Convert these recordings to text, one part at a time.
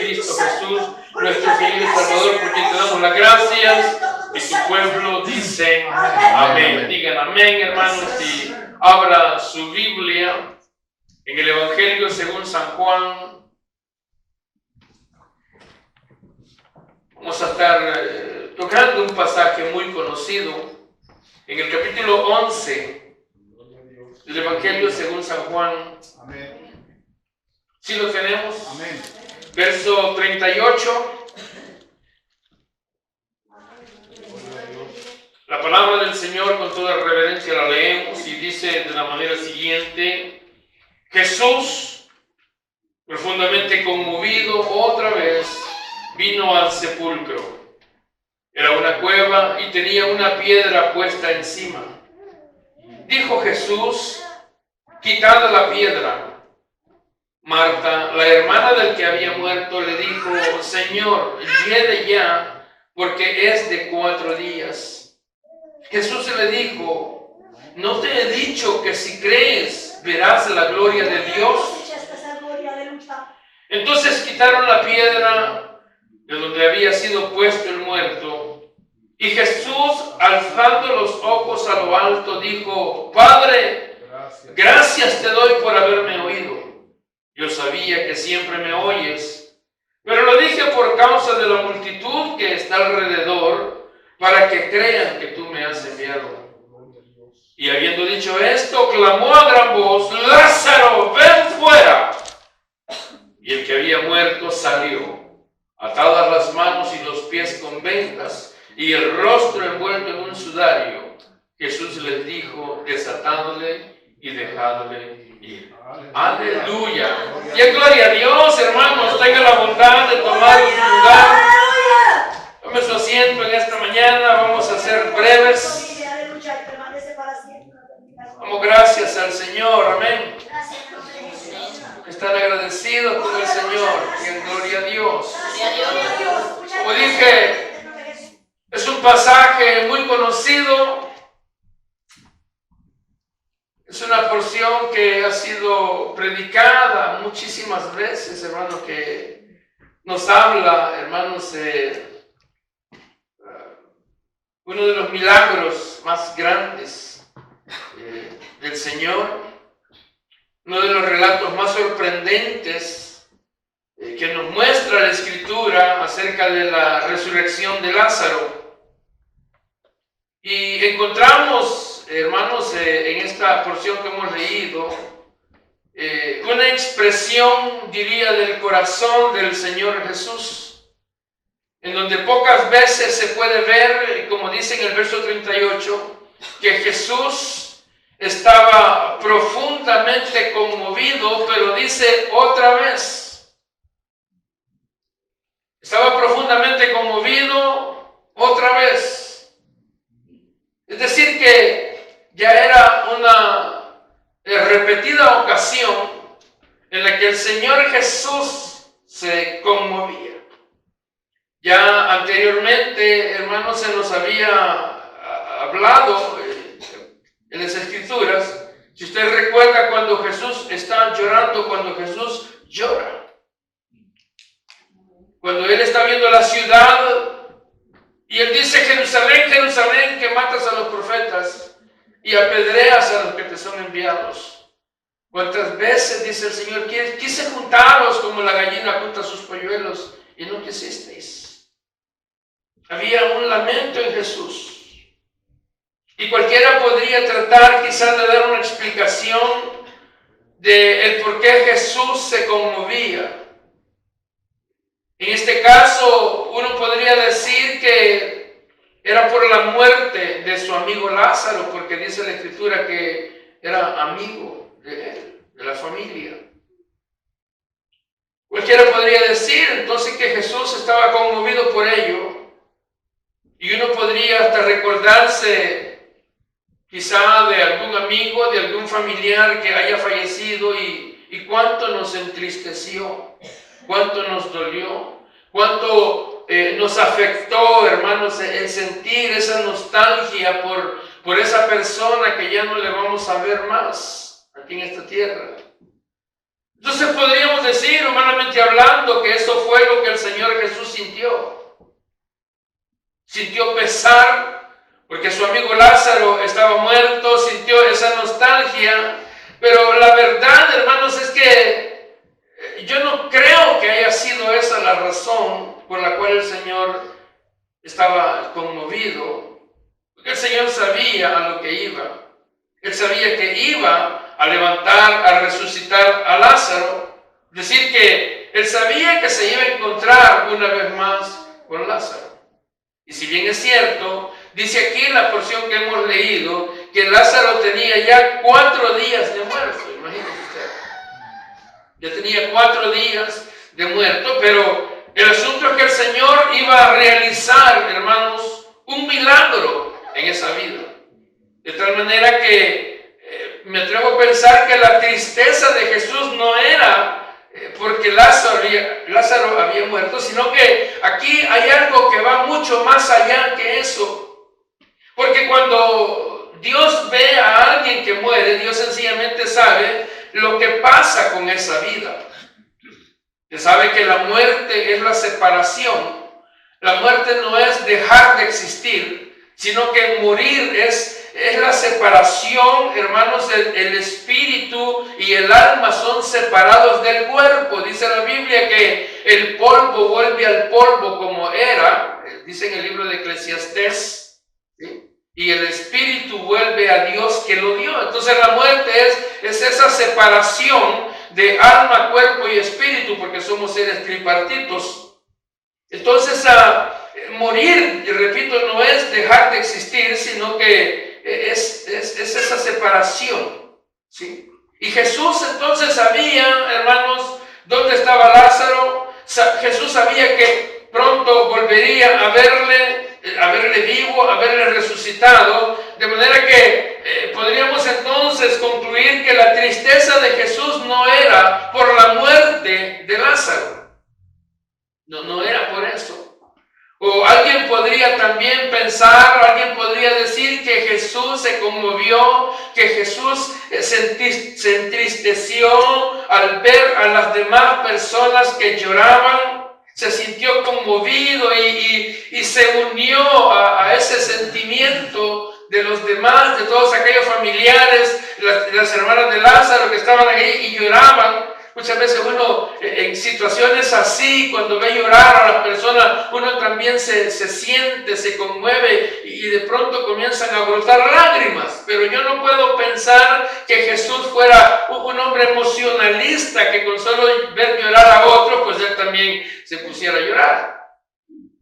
Cristo Jesús, nuestro Señor y Salvador, porque te damos las gracias. Y tu pueblo dice amén. Digan amén, hermanos, y abra su Biblia en el Evangelio según San Juan. Vamos a estar tocando un pasaje muy conocido en el capítulo 11 del Evangelio según San Juan. Amén. ¿Sí lo tenemos? Amén. Verso 38. La palabra del Señor con toda reverencia la leemos y dice de la manera siguiente: Jesús, profundamente conmovido otra vez, vino al sepulcro. Era una cueva y tenía una piedra puesta encima. Dijo Jesús: quitad la piedra. Marta, la hermana del que había muerto, le dijo: Señor, hiede ya, porque es de 4 días. Jesús le dijo: ¿no te he dicho que si crees verás la gloria de Dios? Entonces quitaron la piedra de donde había sido puesto el muerto. Y Jesús, alzando los ojos a lo alto, dijo: Padre, gracias te doy por haberme oído. Yo sabía que siempre me oyes, pero lo dije por causa de la multitud que está alrededor, para que crean que tú me has enviado. Y habiendo dicho esto, clamó a gran voz: Lázaro, ven fuera. Y el que había muerto salió, atadas las manos y los pies con vendas, y el rostro envuelto en un sudario. Jesús les dijo: desatadle y dejadle ir. Aleluya. Y en gloria a Dios, hermanos, tenga la bondad de tomar su lugar. Tome su asiento en esta mañana. Vamos a ser breves. Damos gracias al Señor. Amén. Están agradecidos con el Señor. Y en gloria a Dios. Como dije, es un pasaje muy conocido. Es una porción que ha sido predicada muchísimas veces, hermanos, que nos habla, hermanos, uno de los milagros más grandes del Señor, uno de los relatos más sorprendentes que nos muestra la Escritura acerca de la resurrección de Lázaro. Y encontramos, hermanos, en esta porción que hemos leído, una expresión, diría, del corazón del Señor Jesús, en donde pocas veces se puede ver, como dice en el verso 38, que Jesús estaba profundamente conmovido, pero dice otra vez. Estaba profundamente conmovido otra vez. Es decir, que ya era una repetida ocasión en la que el Señor Jesús se conmovía. Ya anteriormente, hermanos, se nos había hablado en las Escrituras. Si usted recuerda cuando Jesús está llorando, cuando Jesús llora, cuando Él está viendo la ciudad y Él dice: Jerusalén, Jerusalén, que matas a los profetas y apedreas a los que te son enviados. ¿Cuántas veces, dice el Señor, quise juntaros como la gallina junta sus polluelos y no quisisteis? Había un lamento en Jesús. Y cualquiera podría tratar quizás de dar una explicación de el por qué Jesús se conmovía. En este caso, uno podría decir que era por la muerte de su amigo Lázaro, porque dice la Escritura que era amigo de él, de la familia. Cualquiera podría decir entonces que Jesús estaba conmovido por ello, y uno podría hasta recordarse quizá de algún amigo, de algún familiar que haya fallecido y cuánto nos entristeció, cuánto nos dolió, cuánto nos afectó, hermanos, el sentir esa nostalgia por esa persona que ya no le vamos a ver más aquí en esta tierra. Entonces podríamos decir, humanamente hablando, que eso fue lo sintió. Sintió pesar porque su amigo Lázaro estaba muerto, sintió esa nostalgia, pero la verdad, hermanos, es que yo no creo que haya sido esa la razón por la cual el Señor estaba conmovido, porque el Señor sabía a lo que iba. Él sabía que iba a levantar, a resucitar a Lázaro, es decir, que él sabía que se iba a encontrar una vez más con Lázaro. Y si bien es cierto, dice aquí en la porción que hemos leído, que Lázaro tenía ya 4 días de muerto, imagínense usted. Ya tenía 4 días de muerto, pero el asunto es que el Señor iba a realizar, hermanos, un milagro en esa vida. De tal manera que me atrevo a pensar que la tristeza de Jesús no era porque Lázaro había muerto, sino que aquí hay algo que va mucho más allá que eso. Porque cuando Dios ve a alguien que muere, Dios sencillamente sabe lo que pasa con esa vida. Él sabe que la muerte es la separación. La muerte no es dejar de existir, sino que morir es la separación, hermanos. El espíritu y el alma son separados del cuerpo. Dice la Biblia que el polvo vuelve al polvo como era, dice en el libro de Eclesiastés, ¿sí? Y el espíritu vuelve a Dios que lo dio. Entonces la muerte es esa separación de alma, cuerpo y espíritu, porque somos seres tripartitos. Entonces morir, y repito, no es dejar de existir, sino que es esa separación, ¿sí? Y Jesús entonces sabía, hermanos, dónde estaba Lázaro. Jesús sabía que pronto volvería a verle vivo, a verle resucitado, de manera que podríamos entonces concluir que la tristeza de Jesús no era por la muerte de Lázaro. No era por eso. O alguien podría también pensar, alguien podría decir que Jesús se conmovió, que Jesús se entristeció al ver a las demás personas que lloraban, se sintió conmovido y se unió a ese sentimiento de los demás, de todos aquellos familiares, las hermanas de Lázaro que estaban ahí y lloraban. Muchas veces uno en situaciones así, cuando ve llorar a las personas, uno también se siente, se conmueve y de pronto comienzan a brotar lágrimas. Pero yo no puedo pensar que Jesús fuera un hombre emocionalista que con solo ver llorar a otros, pues él también se pusiera a llorar.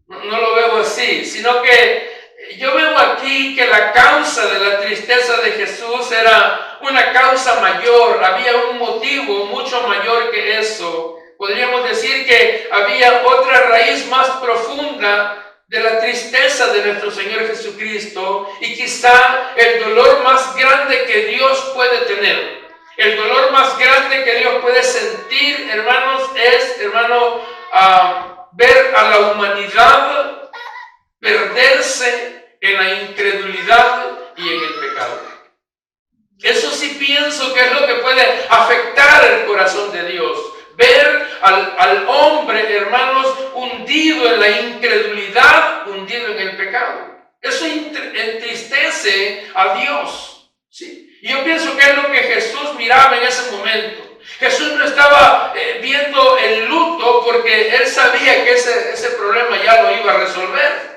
No lo veo así, sino que yo veo aquí que la causa de la tristeza de Jesús era una causa mayor, había un motivo mucho mayor que eso. Podríamos decir que había otra raíz más profunda de la tristeza de nuestro Señor Jesucristo, y quizá el dolor más grande que Dios puede tener, el dolor más grande que Dios puede sentir, hermanos, es, ver a la humanidad perderse en la incredulidad y en el pecado. Eso sí pienso que es lo que puede afectar el corazón de Dios. Ver al hombre, hermanos, hundido en la incredulidad, hundido en el pecado. Eso entristece a Dios, ¿sí? Y yo pienso que es lo que Jesús miraba en ese momento. Jesús no estaba viendo el luto porque él sabía que ese problema ya lo iba a resolver.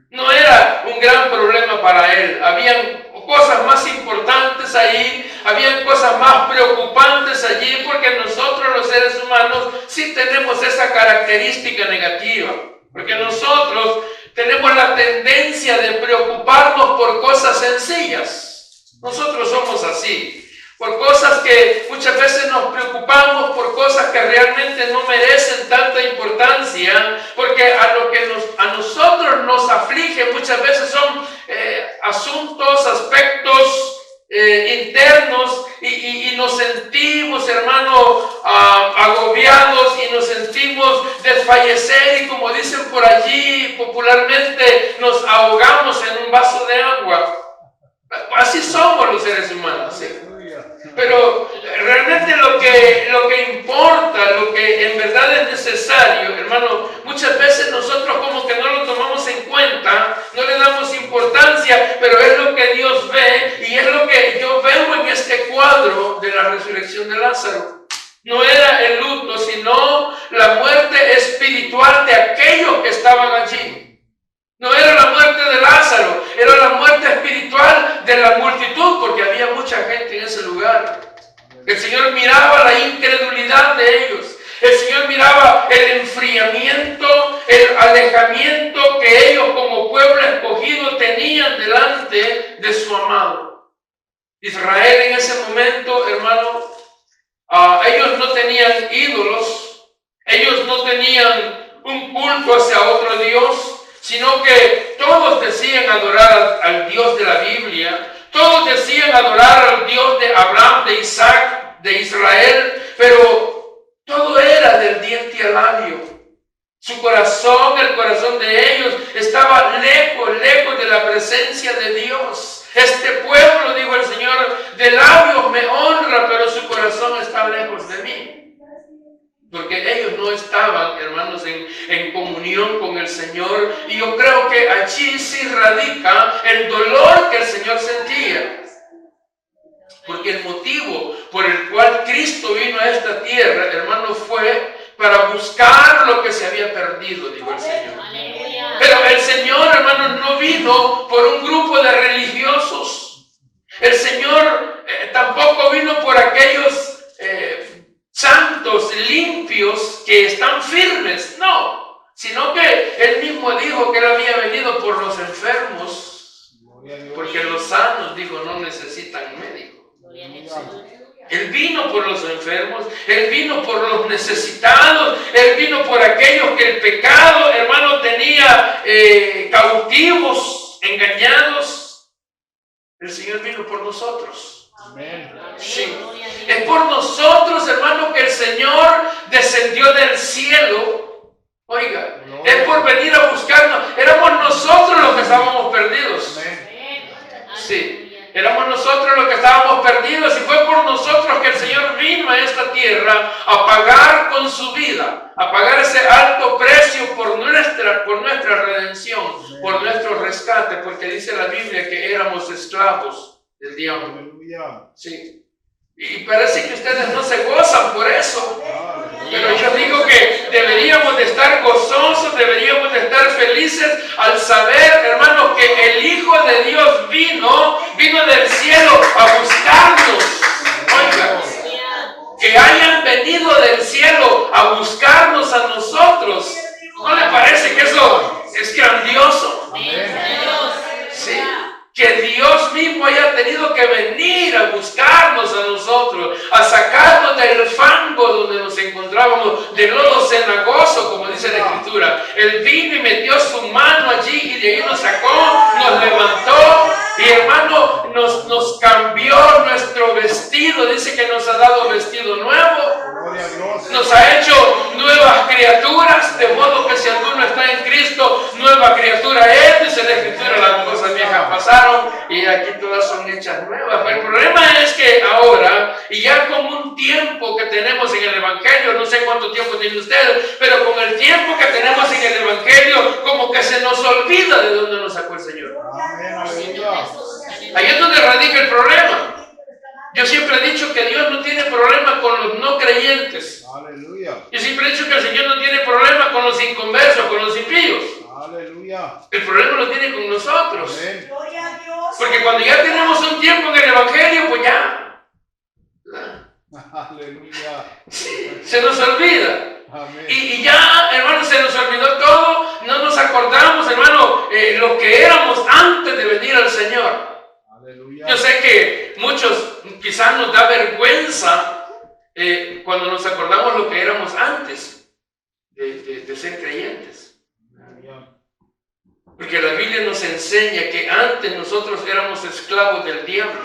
No era un gran problema para él. Habían cosas más importantes allí, habían cosas más preocupantes allí, porque nosotros los seres humanos sí tenemos esa característica negativa, porque nosotros tenemos la tendencia de preocuparnos por cosas sencillas. Nosotros somos así. Por cosas que muchas veces nos preocupamos, por cosas que realmente no merecen tanta importancia, porque a nosotros nos aflige muchas veces son asuntos, aspectos internos, y nos sentimos, hermano, agobiados, y nos sentimos desfallecer, y como dicen por allí popularmente, nos ahogamos en un vaso de agua. Así somos los seres humanos, ¿sí? Pero realmente lo que importa, lo que en verdad es necesario, hermano, muchas veces nos espiritual de aquellos que estaban allí. No era la muerte de Lázaro, era la muerte espiritual de la multitud, porque había mucha gente en ese lugar. El Señor miraba la incredulidad de ellos. El Señor miraba el enfriamiento, el alejamiento que ellos como pueblo escogido tenían delante de su amado. Israel en ese momento, hermano, ellos no tenían ídolos, ellos no tenían un culto hacia otro Dios, sino que todos decían adorar al Dios de la Biblia, todos decían adorar al Dios de Abraham, de Isaac, de Israel, pero todo era del diente al labio. Su corazón, el corazón de ellos, estaba lejos de la presencia de Dios. Este pueblo, dijo el Señor, de labios me honra, pero su corazón está lejos de mí. Porque ellos no estaban, hermanos, en comunión con el Señor. Y yo creo que allí sí radica el dolor que el Señor sentía. Porque el motivo por el cual Cristo vino a esta tierra, hermanos, fue para buscar lo que se había perdido, dijo el Señor. Pero el Señor, hermanos, no vino por un grupo de religiosos. El Señor tampoco vino por aquellos santos, limpios, que están firmes, no, sino que Él mismo dijo que Él había venido por los enfermos, porque los sanos, dijo, no necesitan médico. Él vino por los enfermos, Él vino por los necesitados, Él vino por aquellos que el pecado, hermano, tenía cautivos, engañados. El Señor vino por nosotros. Sí. Es por nosotros, hermano, que el Señor descendió del cielo. Oiga, es por venir a buscarnos. Éramos nosotros los que estábamos perdidos. Sí, éramos nosotros los que estábamos perdidos, y fue por nosotros que el Señor vino a esta tierra a pagar con su vida, a pagar ese alto precio por nuestra redención, por nuestro rescate, porque dice la Biblia que éramos esclavos del diablo. Sí. Y parece que ustedes no se gozan por eso. Pero yo digo que deberíamos de estar gozosos, deberíamos de estar felices al saber, hermanos, que el Hijo de Dios vino del cielo a buscarnos. Oiga, que hayan venido del cielo a buscarnos a nosotros. ¿No le parece que eso es grandioso? Sí. Que Dios mismo haya tenido que venir a buscarnos a nosotros, a sacarnos del fango donde nos encontrábamos, del lodo cenagoso, como dice la Escritura. Él vino y metió su mano allí y de ahí nos sacó, nos levantó y, hermano, nos cambió nuestro vestido. Dice que nos ha dado vestido nuevo, nos ha hecho nuevas criaturas, de modo que si alguno está en Cristo, nueva criatura es. Dice la Escritura, las cosas viejas pasaron y aquí todas son hechas nuevas. Pero el problema es que ahora, y ya con un tiempo que tenemos en el Evangelio, no sé cuánto tiempo tiene ustedes, pero con el tiempo que tenemos en el Evangelio, como que se nos olvida de dónde nos sacó el Señor. Ahí es donde radica el problema. Yo siempre he dicho que Dios no tiene problema con los no creyentes. Yo siempre he dicho que el Señor no tiene problema con los inconversos, con los impíos. El problema lo tiene con nosotros. Porque cuando ya tenemos un tiempo en el Evangelio, pues ya. Sí, se nos olvida. Y ya, hermano, se nos olvidó todo. No nos acordamos, hermano, lo que éramos antes de venir al Señor. Yo sé que muchos quizás nos da vergüenza cuando nos acordamos lo que éramos antes de ser creyentes. Porque la Biblia nos enseña que antes nosotros éramos esclavos del diablo.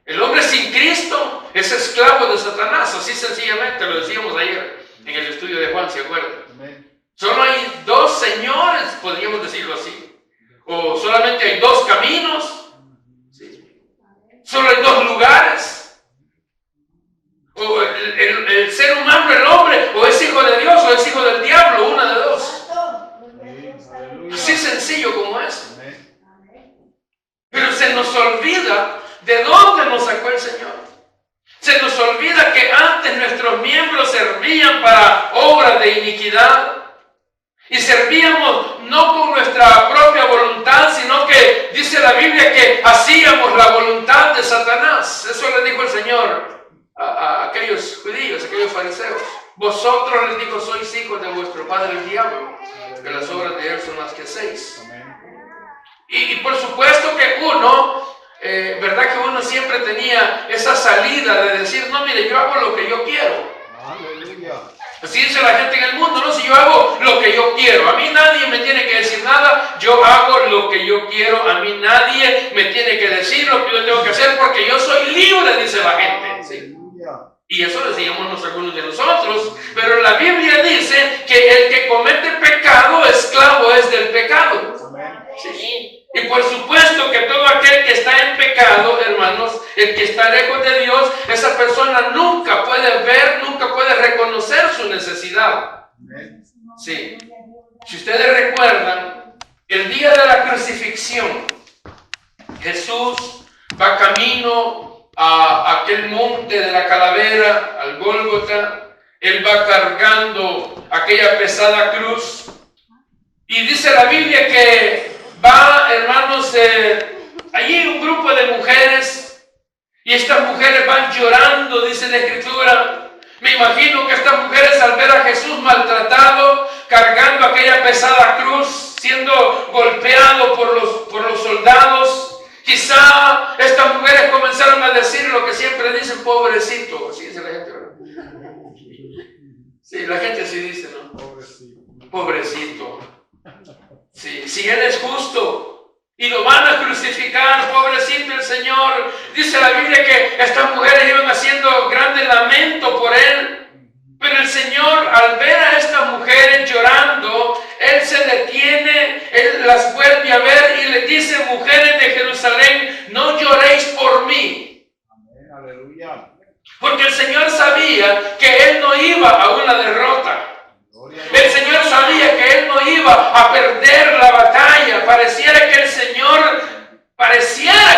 El hombre sin Cristo es esclavo de Satanás, así sencillamente, lo decíamos ayer en el estudio de Juan, ¿se acuerdan? Solo hay dos señores, podríamos decirlo así. O solamente hay dos caminos. ¿Sí? Solo hay dos lugares. O el ser humano, el hombre, o es hijo de Dios o es hijo del diablo, una de dos. Así sencillo como eso. Pero se nos olvida de dónde nos sacó el Señor. Se nos olvida que antes nuestros miembros servían para obras servíamos no con nuestra propia voluntad, sino que dice la Biblia que hacíamos la voluntad de Satanás. Eso le dijo el Señor a aquellos judíos, a aquellos fariseos. Vosotros, les dijo, sois hijos de vuestro padre el diablo, que las obras de él son las que hacéis. Y por supuesto que uno, ¿verdad que uno siempre tenía esa salida de decir, no, mire, yo hago lo que yo quiero? Aleluya. Así dice la gente en el mundo, ¿no? Si yo hago lo que yo quiero, a mí nadie me tiene que decir nada, yo hago lo que yo quiero, a mí nadie me tiene que decir lo que yo tengo que hacer porque yo soy libre, dice la gente. ¿Sí? Y eso decíamos algunos de nosotros, pero la Biblia dice que el que comete pecado, esclavo es del pecado. ¿Sí? Y por supuesto que todo aquel que está en pecado, hermanos, el que está lejos de Dios, esa persona nunca puede ver, nunca puede reconocer su necesidad. Sí. Si ustedes recuerdan, el día de la crucifixión, Jesús va camino a aquel monte de la calavera, al Gólgota. Él va cargando aquella pesada cruz. Y dice la Biblia que va, hermanos, allí un grupo de mujeres, y estas mujeres van llorando, dice la Escritura. Me imagino que estas mujeres, al ver a Jesús maltratado, cargando aquella pesada cruz, siendo golpeado por los soldados, quizá estas mujeres comenzaron a decir lo que siempre dicen, pobrecito. Así dice la gente, ¿verdad? Sí, la gente así dice, ¿no? Pobrecito. Sí, si Él es justo y lo van a crucificar, pobrecito el Señor. Dice la Biblia que estas mujeres iban haciendo grande lamento por Él. Pero el Señor, al ver a estas mujeres llorando, Él se detiene, Él las vuelve a ver y les dice, mujeres de Jerusalén, no lloréis por mí. Amén, aleluya. Porque el Señor sabía que Él no iba a una derrota. El Señor sabía que Él no iba a perder la batalla. Pareciera que el Señor,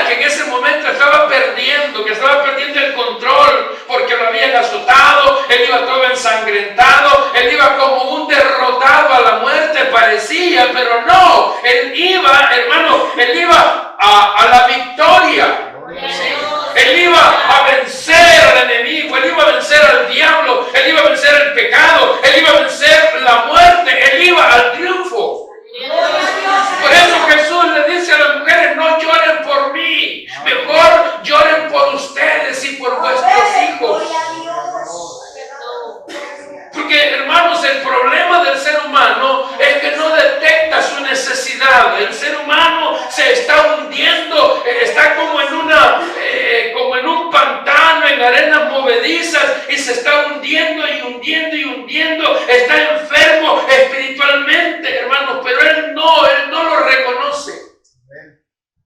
que en ese momento estaba perdiendo, que estaba perdiendo el control, porque lo habían azotado, Él iba todo ensangrentado, Él iba como un derrotado a la muerte, parecía, pero no, Él iba, hermano, Él iba a la victoria. ¿Sí? Él iba a vencer al enemigo, Él iba a vencer al diablo, Él iba a vencer el pecado, Él iba a vencer la muerte, Él iba al triunfo. Por eso Jesús le dice a las mujeres, no lloren por mí, mejor lloren por ustedes y por vuestros hijos. Porque, hermanos, el problema del ser humano es que no detecta su necesidad. El ser humano se está hundiendo, está como en un pantano, en arenas movedizas, y se está hundiendo y hundiendo y hundiendo. Está enfermo espiritualmente, hermanos, pero él no lo reconoce.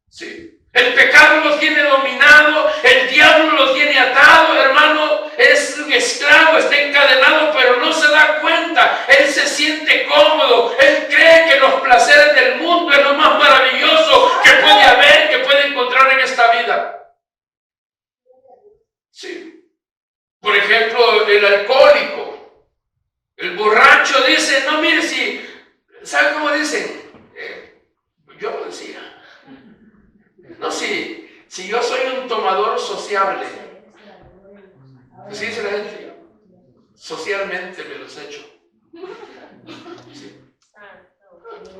Sí. El pecado lo tiene dominado, el diablo lo tiene atado, hermano, es un esclavo, está encadenado, pero no se da cuenta. Él se siente cómodo, él cree que los placeres del mundo es lo más maravilloso que puede haber, que puede encontrar en esta vida. Sí. Por ejemplo, el alcohólico, el borracho dice, no, mire, ¿sabe cómo dicen? Yo lo decía. No, si yo soy un tomador sociable, así dice la gente, socialmente me los echo. Sí.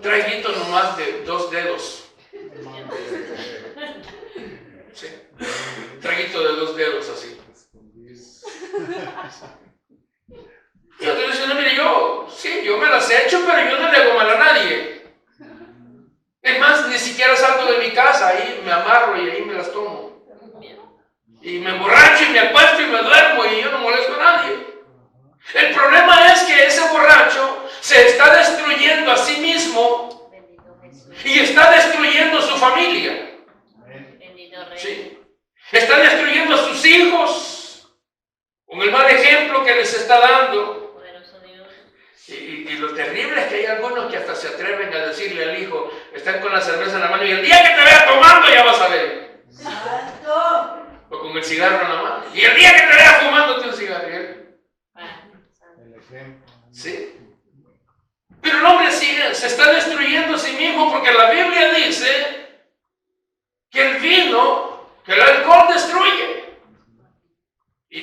Traguito nomás de 2 dedos. Sí. Traguito de 2 dedos así. Y otro dice, no, mire, yo me las echo, pero yo no le hago mal a nadie. Es más, ni siquiera salgo de mi casa, ahí me amarro y ahí me las tomo. Y me emborracho y me acuesto y me duermo y yo no molesto a nadie. El problema es que ese borracho se está destruyendo a sí mismo y está destruyendo su familia. Sí. Está destruyendo a sus hijos con el mal ejemplo que les está dando. Y lo terrible es que hay algunos que hasta se atreven a decirle al hijo, están con la cerveza en la mano y el día que te vea tomando ya vas a ver. O con el cigarro en la mano. Y el día que te vea fumándote un cigarro. ¿Sí? Pero el hombre, si Así es, se está destruyendo a sí mismo porque la Biblia dice que el vino, que el alcohol destruye.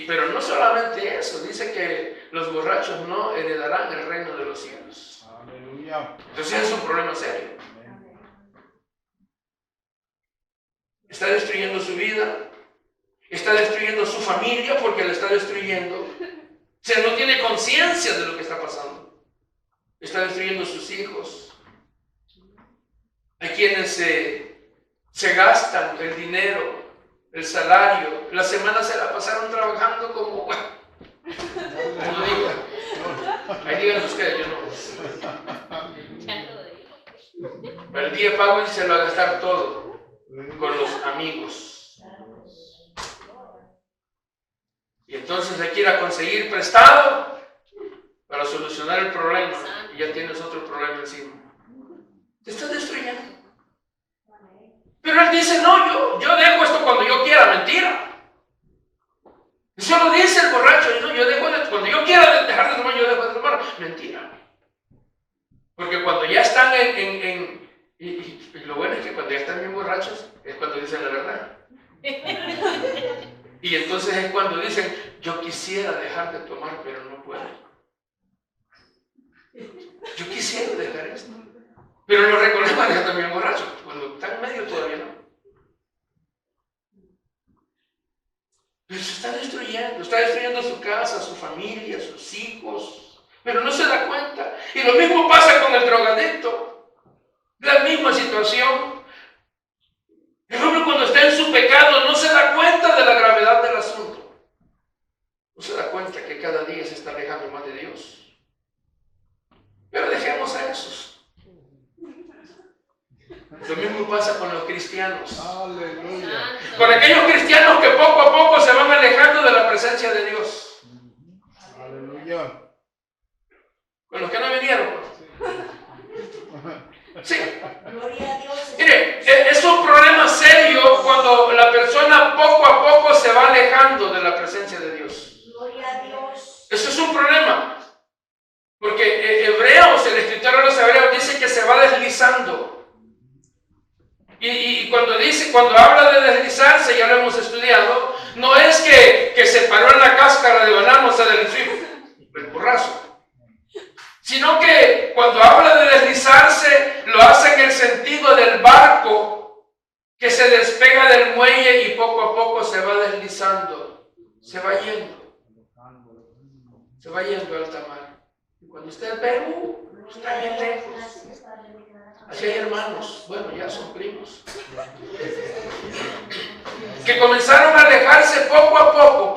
Pero no solamente eso, dice que los borrachos no heredarán el reino de los cielos. Aleluya. Entonces es un problema serio. Está destruyendo su vida, está destruyendo su familia porque la está destruyendo. O sea, no tiene conciencia de lo que está pasando. Está destruyendo sus hijos. Hay quienes se gastan el dinero, el salario. La semana se la pasaron trabajando como... Bueno, no digo. Ahí digan ustedes, yo no. El día pago y se lo va a gastar todo con los amigos. Y entonces hay que ir a conseguir prestado para solucionar el problema. Y ya tienes otro problema encima. Te estás destruyendo. Pero él dice, no, yo dejo esto cuando yo quiera. Mentira. Eso lo dice el borracho. No, yo dejo cuando yo quiera dejar de tomar, yo dejo de tomar. Mentira. Porque cuando ya están y lo bueno es que cuando ya están bien borrachos es cuando dicen la verdad. Y entonces es cuando dicen, yo quisiera dejar de tomar, pero no puedo. Yo quisiera dejar esto. Pero lo reconozco cuando ya están bien borrachos. Cuando están medio todavía no. Pero se está destruyendo su casa, su familia, sus hijos. Pero no se da cuenta. Y lo mismo pasa con el drogadicto. La misma situación. El hombre cuando está en su pecado no se da cuenta de la gravedad del asunto. No se da cuenta que cada día se está alejando más de Dios. Pero dejemos a esos. Lo mismo pasa con los cristianos. Aleluya. Con aquellos cristianos que poco a poco se van alejando de la presencia de Dios. Aleluya. Con los que no vinieron. Sí. Gloria a Dios. Mire, es un problema serio cuando la persona poco a poco se va alejando de la presencia de Dios. Gloria a Dios. Eso es un problema. Porque Hebreos, el escritor de los Hebreos dice que se va deslizando. Y cuando habla de deslizarse, ya lo hemos estudiado, no es que se paró en la cáscara de banano, se deslizó el burrazo. Sino que cuando habla de deslizarse, lo hace en el sentido del barco que se despega del muelle y poco a poco se va deslizando, se va yendo al alta mar. Y cuando usted ve, está bien lejos. Así hay hermanos, bueno, ya son primos, que comenzaron a alejarse poco a poco.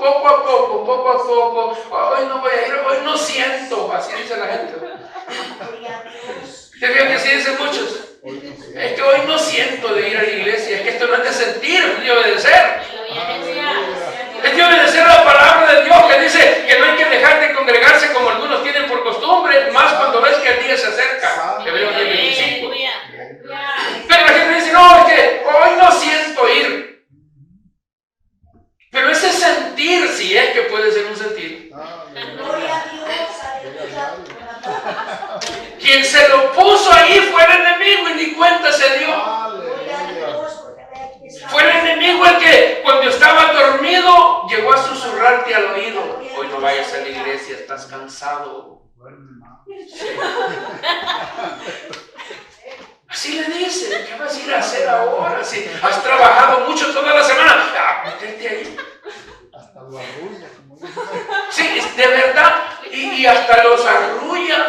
Hoy no voy a ir, hoy no siento, así dice la gente. ¿Te veo que así dicen muchos? Es que hoy no siento de ir a la iglesia, es que esto no es de sentir, es de obedecer. Es de obedecer la palabra de Dios que dice que no hay que dejar de congregarse como algunos tienen por costumbre, más cuando ves que el día se acerca, que veo el día 25. Pero la gente dice, no, es que hoy no siento ir. Pero ese sentir, si es que puede ser un sentir. Gloria a Dios. Quien se lo puso ahí fue el enemigo y ni cuenta se dio. Fue el enemigo el que cuando estaba dormido llegó a susurrarte al oído. Hoy no vayas a la iglesia, estás cansado. Sí. Así le dice, ¿qué vas a ir a hacer ahora? Si has trabajado mucho toda la semana, métete ahí. Hasta lo arrulla, como dice. Sí, de verdad, y hasta los arrulla.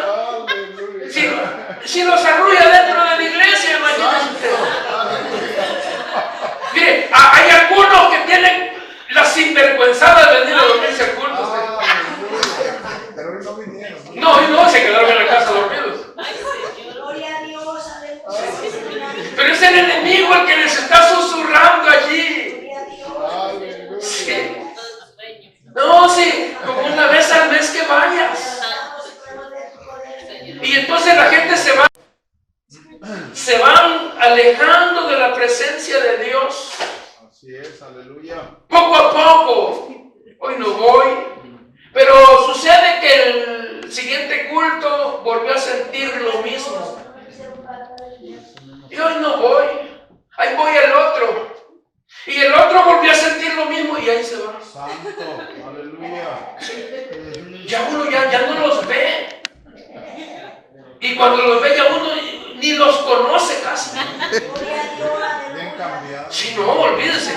Si los arrulla dentro de la iglesia, imagínate. Mire, hay algunos que tienen la sinvergüenzada de venir a dormirse al culto. Pero hoy no vinieron. No, se quedaron en la casa dormidos. Gloria a Dios. Pero es el enemigo el que les está susurrando allí. Gloria a Dios. Sí. No, sí, como una vez al mes que vayas. Y entonces la gente se van alejando de la presencia de Dios. Así es, aleluya. Poco a poco. Hoy no voy. Pero sucede que el siguiente culto volvió a sentir lo mismo. Y hoy no voy, ahí voy el otro. Y el otro volvió a sentir lo mismo y ahí se va. Santo, aleluya. Ya uno ya no los ve. Y cuando los ve ya uno ni los conoce casi. Bien cambiado. Sí, no, olvídense.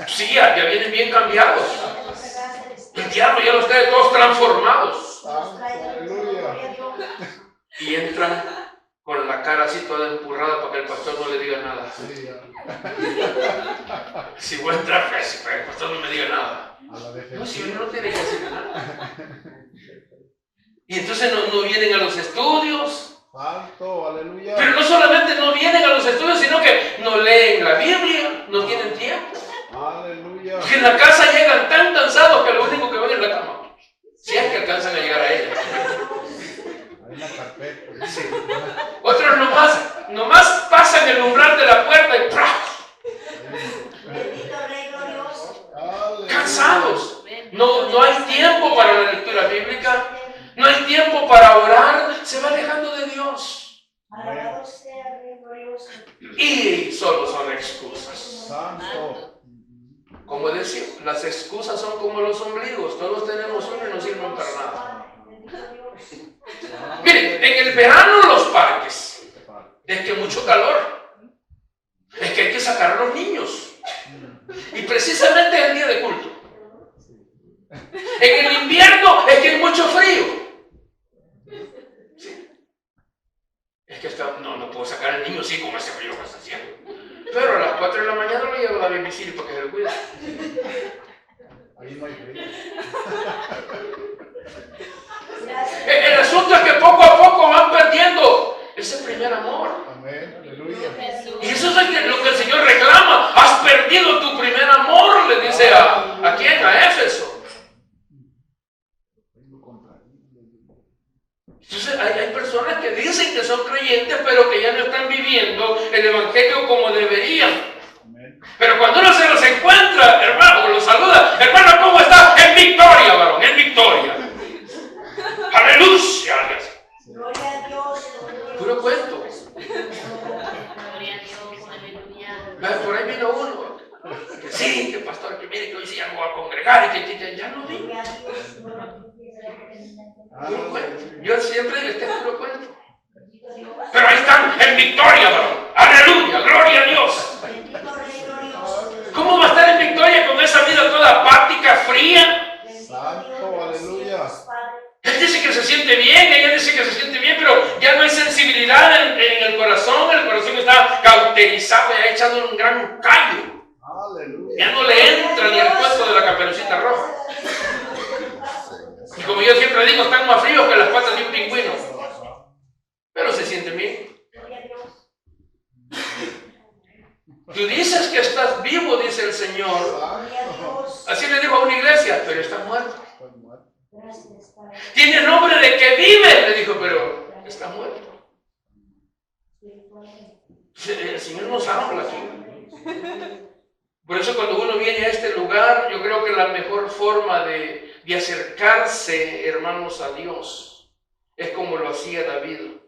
Sí, ya vienen bien cambiados. El diablo ya los trae todos transformados. Santo, aleluya. Y entran con la cara así toda empurrada para que el pastor no le diga nada. Sí, Si voy a entrar, pues, para que el pastor no me diga nada. a la No, si defensiva. uno no tiene que decir nada. Y entonces no vienen a los estudios. Santo, aleluya. Pero no solamente no vienen a los estudios, sino que no leen la Biblia, no tienen tiempo. Aleluya. Que en la casa llegan tan cansados que lo único que ven es la cama. Si es que alcanzan a llegar a ella. Hay una carpeta. Sí. Otros nomás pasan el umbral de la puerta y ¡prá! Aleluya. Cansados. No hay tiempo para la lectura bíblica. No hay tiempo para orar. Se va alejando de Dios. Y solo son excusas. Santo. Como decía, las excusas son como los ombligos. Todos tenemos uno y no sirven para nada. Miren, en el verano los parques. Es que mucho calor. Es que hay que sacar a los niños. Y precisamente es el día de culto. En el invierno es que hay mucho frío. Sí. Es que no puedo sacar al niño así con ese frío que está haciendo. Pero a las 4 de la mañana lo llevo a la domicilio para que se lo cuide. Ahí no hay frío. El asunto es que poco a poco van perdiendo ese primer amor. Amén. Aleluya. Y eso es lo que el Señor reclama. Has perdido tu primer amor, le dice ¿a quién? A Éfeso. Entonces hay personas que dicen que son creyentes, pero que ya no están viviendo el evangelio como deberían. Amén. Pero cuando uno se los encuentra, hermano, o los saluda, hermano, ¿cómo está? En victoria, varón, en victoria. Aleluya. Gloria a Dios. Puro cuento. Gloria a Dios, aleluya. Por ahí vino uno. Que sí, que pastor, que mire que hoy sí ya no voy a congregar y que ya no vino. Gloria a Dios. Puro cuento. Yo siempre les tengo puro cuento. Pero ahí están, en victoria, varón. Aleluya, gloria a Dios. Bendito Rey glorioso. ¿Cómo va a estar en victoria con esa vida toda apática, fría? Santo, aleluya. Él dice que se siente bien, ella dice que se siente bien, pero ya no hay sensibilidad en el corazón está cauterizado y ha echado un gran callo. Aleluya. Ya no le entra ni el cuento de la caperucita roja. Y como yo siempre digo, están más fríos que las patas de un pingüino. Pero se sienten bien. Tú dices que estás vivo, dice el Señor. Así le dijo a una iglesia, pero está muerto. Tiene nombre de que vive, le dijo, pero está muerto. El Señor nos habla aquí. Por eso cuando uno viene a este lugar, yo creo que la mejor forma de acercarse, hermanos, a Dios, es como lo hacía David.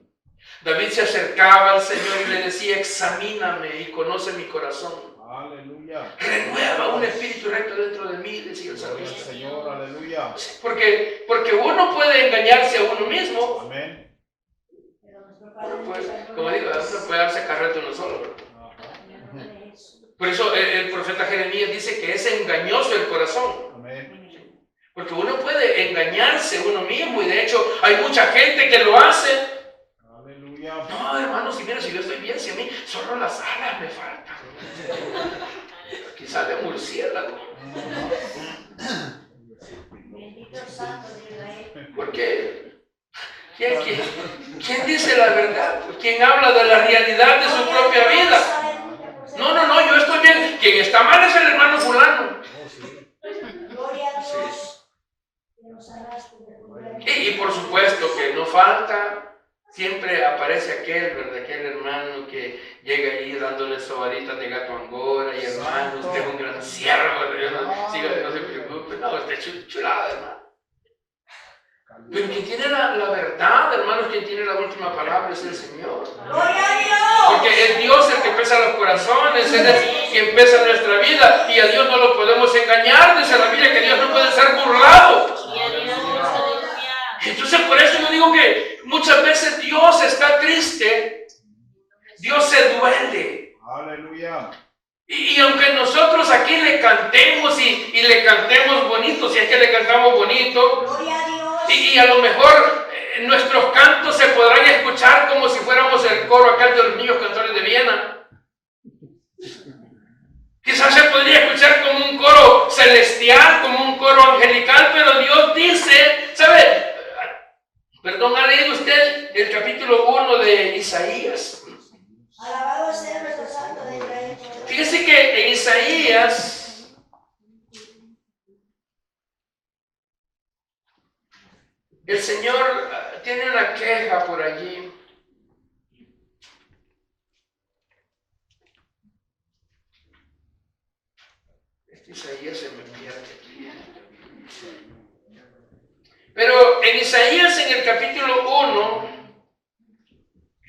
David se acercaba al Señor y le decía, examíname y conoce mi corazón. Aleluya. Renueva un espíritu recto dentro de mí, decía el salmista. Señor, aleluya. Porque uno puede engañarse a uno mismo. Amén. Pues, como digo, uno puede darse carrete uno solo, ¿verdad? Por eso el profeta Jeremías dice que es engañoso el corazón. Amén. Porque uno puede engañarse uno mismo y de hecho hay mucha gente que lo hace. Aleluya. No, hermanos, si mira, si yo estoy bien, si a mí solo las alas me faltan. Quizás de murciélago. Porque ¿quién dice la verdad? ¿Quién habla de la realidad de su propia vida? No, yo estoy bien. Quien está mal es el hermano fulano. Gloria a Dios. Y por supuesto que no falta, siempre aparece aquel hermano que llega ahí dándole sobaditas de gato angora y hermano, usted es un gran siervo, no se preocupe, no, usted es chulada, hermano. Pero quien tiene la verdad, hermanos, quien tiene la última palabra es el Señor. Gloria a Dios. Porque es Dios el que pesa los corazones, Él es quien pesa nuestra vida y a Dios no lo podemos engañar. Dice la Biblia que Dios no puede ser burlado. Entonces por eso yo digo que muchas veces Dios está triste, Dios se duele. Aleluya. Y aunque nosotros aquí le cantemos y le cantemos bonito, si es que le cantamos bonito, Gloria a Dios. y a lo mejor nuestros cantos se podrán escuchar como si fuéramos el coro acá de los niños cantores de Viena. Quizás se podría escuchar como un coro celestial, como un coro angelical, pero Dios dice, ¿sabe? Perdón, ¿ha leído usted el capítulo 1 de Isaías? Alabado sea nuestro Santo de Israel. Fíjese que en Isaías el Señor tiene una queja por allí. Isaías se me pierde aquí. Pero en Isaías, en el capítulo 1,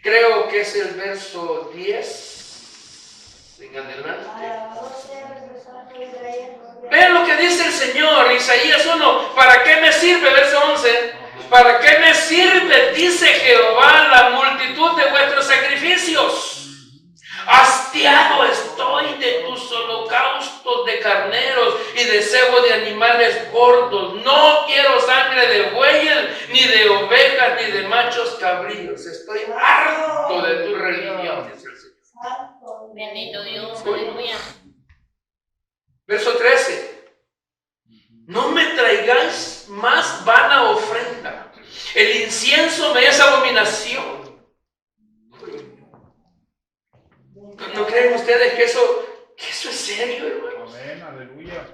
creo que es el verso 10 en adelante. Alabado sea nuestro Santo de Israel. Vean lo que dice el Señor, Isaías 1. ¿Para qué me sirve? Verso 11. ¿Para qué me sirve, dice Jehová, la multitud de vuestros sacrificios? Hastiado estoy de tus holocaustos de carneros y de cebo de animales gordos. No quiero sangre de bueyes, ni de ovejas, ni de machos cabríos. Estoy harto de tu religión, dice el Señor. Bendito Dios, aleluya. Verso 13. No me traigáis más vana ofrenda. El incienso me es abominación. ¿No creen ustedes que eso es serio, hermanos? Amén, aleluya.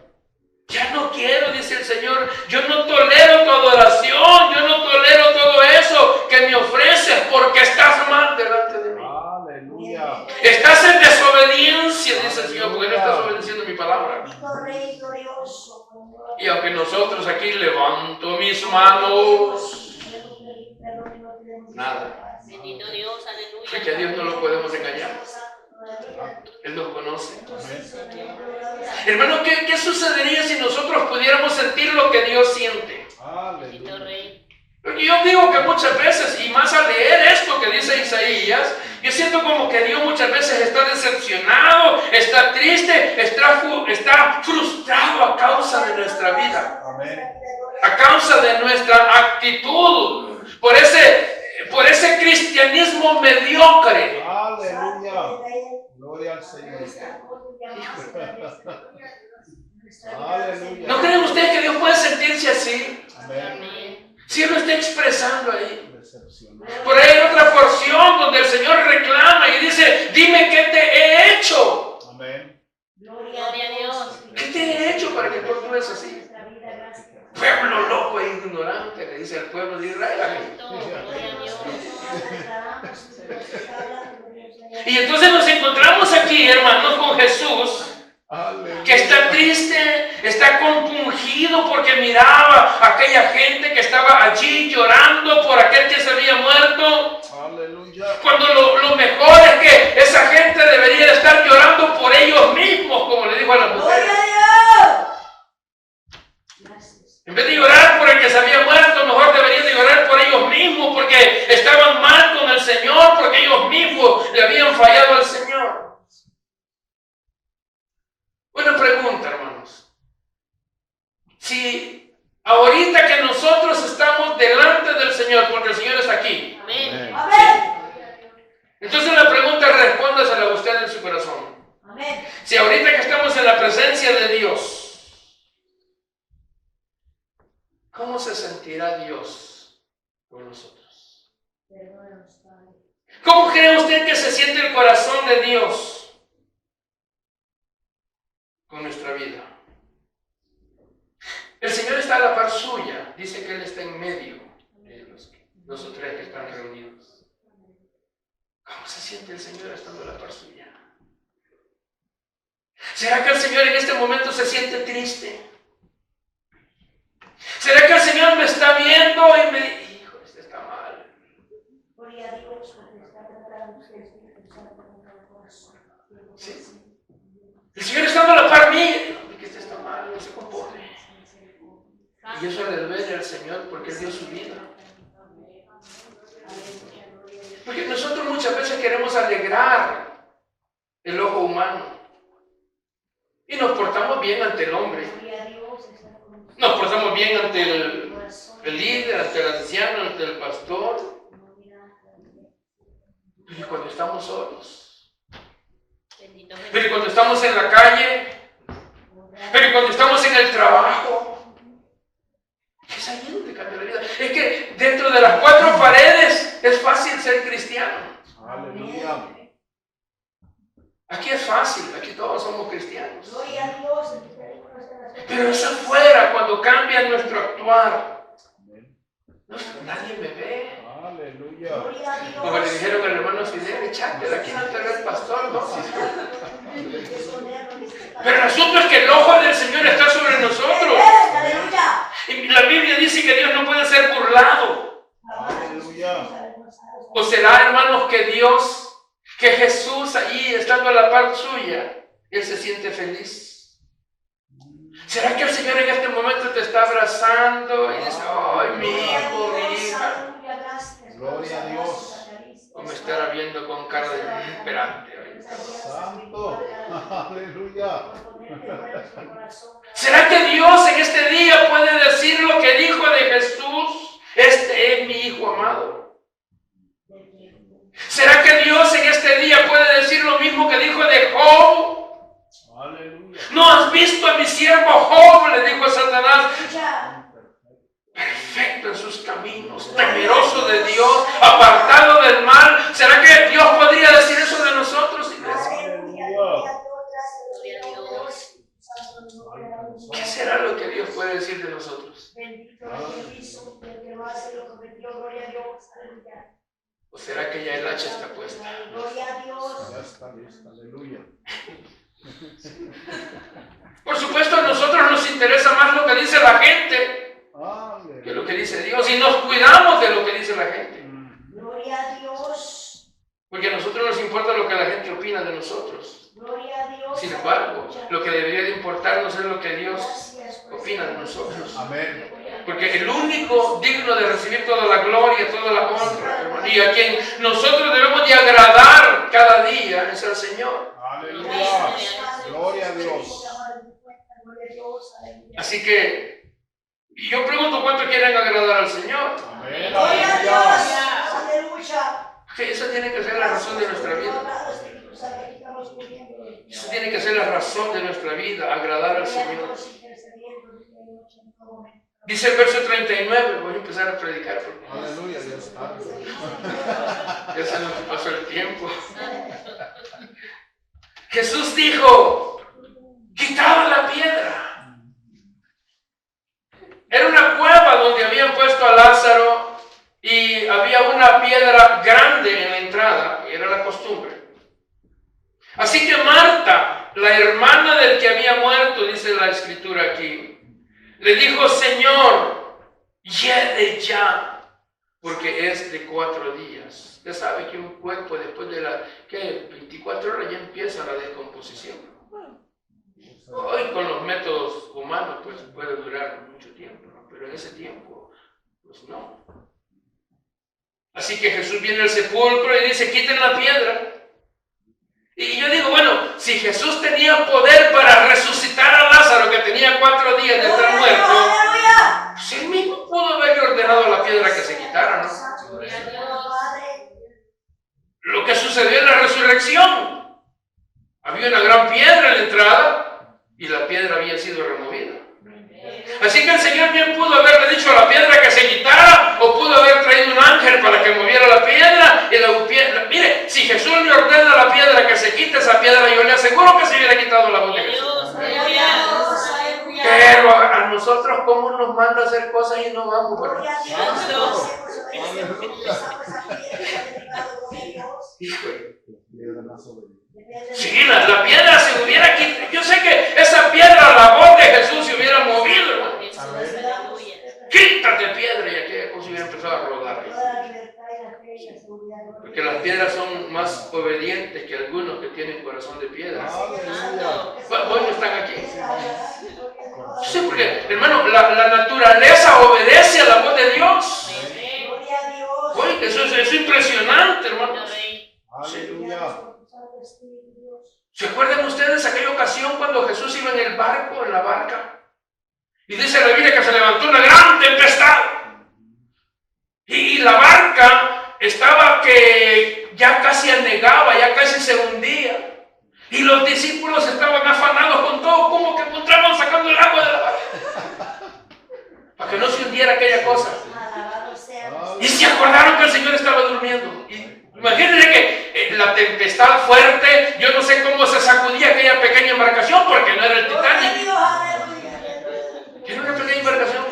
Ya no quiero, dice el Señor. Yo no tolero tu adoración. Yo no tolero todo eso que me ofreces porque estás mal delante de mí. Aleluya. Estás en desobediencia, dice el Señor, porque no estás obedeciendo mi palabra. Rey glorioso. Y aunque nosotros aquí levanto mis manos, nada. Bendito Dios, aleluya. Porque a Dios no lo podemos engañar. Él nos conoce. Amén. Hermano, ¿qué sucedería si nosotros pudiéramos sentir lo que Dios siente? Bendito Aleluya. Rey. Yo digo que muchas veces, y más al leer esto que dice Isaías, yo siento como que Dios muchas veces está decepcionado, está triste, está frustrado a causa de nuestra vida, Amén. a causa de nuestra actitud, por ese cristianismo mediocre. Aleluya. Gloria al Señor. Aleluya. ¿No creen ustedes que Dios puede sentirse así? Amén. Amén. Si Él lo está expresando ahí. Decepcionado. Por ahí hay otra porción donde el Señor reclama y dice, dime qué te he hecho. Amén. Gloria a Dios. ¿Qué te he hecho para que tú actúes así? Pueblo loco e ignorante, le dice al pueblo de Israel. Gloria a Dios. Y entonces nos encontramos aquí, hermanos, con Jesús, Aleluya. que está triste, está compungido porque miraba a aquella gente que estaba allí llorando por aquel que se había muerto. Aleluya. Cuando lo mejor es que esa gente debería de estar llorando por ellos mismos, como le dijo a las mujeres. En vez de llorar por el que se había muerto, mejor deberían de llorar por ellos mismos, porque estaban mal con el Señor, porque ellos mismos le habían fallado al Señor. Una pregunta, hermanos. Si ahorita que nosotros estamos delante del Señor, porque el Señor está aquí, Amén. entonces la pregunta respóndasela a usted en su corazón. Si ahorita que estamos en la presencia de Dios, ¿cómo se sentirá Dios con nosotros? ¿Cómo cree usted que se siente el corazón de Dios con nuestra vida? El Señor está a la par suya. Dice que Él está en medio de los tres que están reunidos. ¿Cómo se siente el Señor estando a la par suya? ¿Será que el Señor en este momento se siente triste? ¿Será que el Señor me está viendo y me dice, hijo, este está mal? Gloria a Dios, porque está tratando usted, Espíritu Santo, con el corazón. Sí. El Señor está dando la par mía, que este está mal, no se compone. Y eso le duele al Señor porque Él dio su vida. Porque nosotros muchas veces queremos alegrar el ojo humano. Y nos portamos bien ante el hombre. Nos portamos bien ante el líder, ante el anciano, ante el pastor. Pero cuando estamos solos. Pero cuando estamos en la calle. Pero cuando estamos en el trabajo. Es ahí donde cambia la vida. Es que dentro de las 4 paredes es fácil ser cristiano. Aleluya. Aquí es fácil, aquí todos somos cristianos. Gloria a Dios. Pero es afuera cuando cambia nuestro actuar. No, nadie me ve. Aleluya. Gloria a Dios. Como le dijeron al hermano Fidel, echátela, aquí no te ve el pastor, ¿no? Pero el asunto es que el ojo del Señor está sobre nosotros. Aleluya. Y la Biblia dice que Dios no puede ser burlado. Aleluya. ¿O será, hermanos, que Jesús ahí, estando a la par suya, Él se siente feliz? ¿Será que el Señor en este momento te está abrazando y dice, ay, mi hijo, mi hija? Gloria a Dios. O me estará viendo con cara de esperante. Santo. Aleluya. ¿Será que Dios en este día puede decir lo que dijo de Jesús? Este es mi hijo amado. ¿Será que Dios en este día puede decir lo mismo que dijo de Job? Aleluya. ¿No has visto a mi siervo Job? Le dijo a Satanás. Perfecto en sus caminos, temeroso de Dios, apartado del mal. ¿Será que Dios podría decir eso de nosotros, iglesia? ¿Qué será lo que Dios puede decir de nosotros? ¿O será que ya el hacha está puesta? Ya está lista. Aleluya. Por supuesto, a nosotros nos interesa más lo que dice la gente que lo que dice Dios, y nos cuidamos de lo que dice la gente. Gloria a Dios. Porque a nosotros nos importa lo que la gente opina de nosotros. Gloria a Dios. Sin embargo, lo que debería de importarnos es lo que Dios opina de nosotros. Amén. Porque el único digno de recibir toda la gloria, toda la honra, hermano, y a quien nosotros debemos de agradar cada día es al Señor. Aleluya. Gloria a Dios. Así que yo pregunto, ¿cuánto quieren agradar al Señor? Amén. Gloria a Dios. Aleluya. Aleluya. Que esa tiene que ser la razón de nuestra vida. Eso tiene que ser la razón de nuestra vida, agradar al Señor. Dice el verso 39, voy a empezar a predicar porque Aleluya. Ya está. ya se nos pasó el tiempo. Jesús dijo, quitaba la piedra. Era una cueva donde habían puesto a Lázaro y había una piedra grande en la entrada, era la costumbre. Así que Marta, la hermana del que había muerto, dice la escritura aquí, le dijo, Señor, hiede ya, porque es de 4 días. Usted sabe que un cuerpo después de 24 horas ya empieza la descomposición. Hoy con los métodos humanos pues puede durar mucho tiempo, ¿no? Pero en ese tiempo pues no. Así que Jesús viene al sepulcro y dice, quiten la piedra. Y yo digo, bueno, si Jesús tenía poder para resucitar a Lázaro, que tenía 4 días de estar muerto, pues él mismo pudo haberle ordenado a la piedra que se quitara, ¿no? Lo que sucedió en la resurrección, había una gran piedra en la entrada y la piedra había sido removida. Así que el Señor bien pudo haberle dicho a la piedra que se quitara, o pudo haber traído un ángel para que moviera la piedra. Mire, si Jesús le ordena a la piedra que se quite esa piedra, yo le aseguro que se hubiera quitado la voz de Jesús. Pero a nosotros, ¿cómo nos manda a hacer cosas y no vamos? Híjole. Sí, la piedra se hubiera quitado. Yo sé que esa piedra, la voz de Jesús se hubiera movido, hermano. en la fe y la seguridad. Porque las piedras son más obedientes que algunos que tienen corazón de piedra. Aleluya. ¿Cuántos están aquí? Sí, porque, hermano, la naturaleza obedece a la voz de Dios. Gloria a Dios. Oye, eso es impresionante, hermano. Aleluya. ¿Se acuerdan ustedes aquella ocasión cuando Jesús iba en el barco, en la barca? Y dice la Biblia que se levantó una gran tempestad. Y la barca estaba que ya casi anegaba, ya casi se hundía. Y los discípulos estaban afanados con todo, como que encontraban sacando el agua de la barca. Para que no se hundiera aquella cosa. Alabado sea. Y se acordaron que el Señor estaba durmiendo. Imagínense que la tempestad fuerte, yo no sé cómo se sacudía aquella pequeña embarcación, porque no era el Gloria a Titanic, Dios, aleluya. era una pequeña embarcación.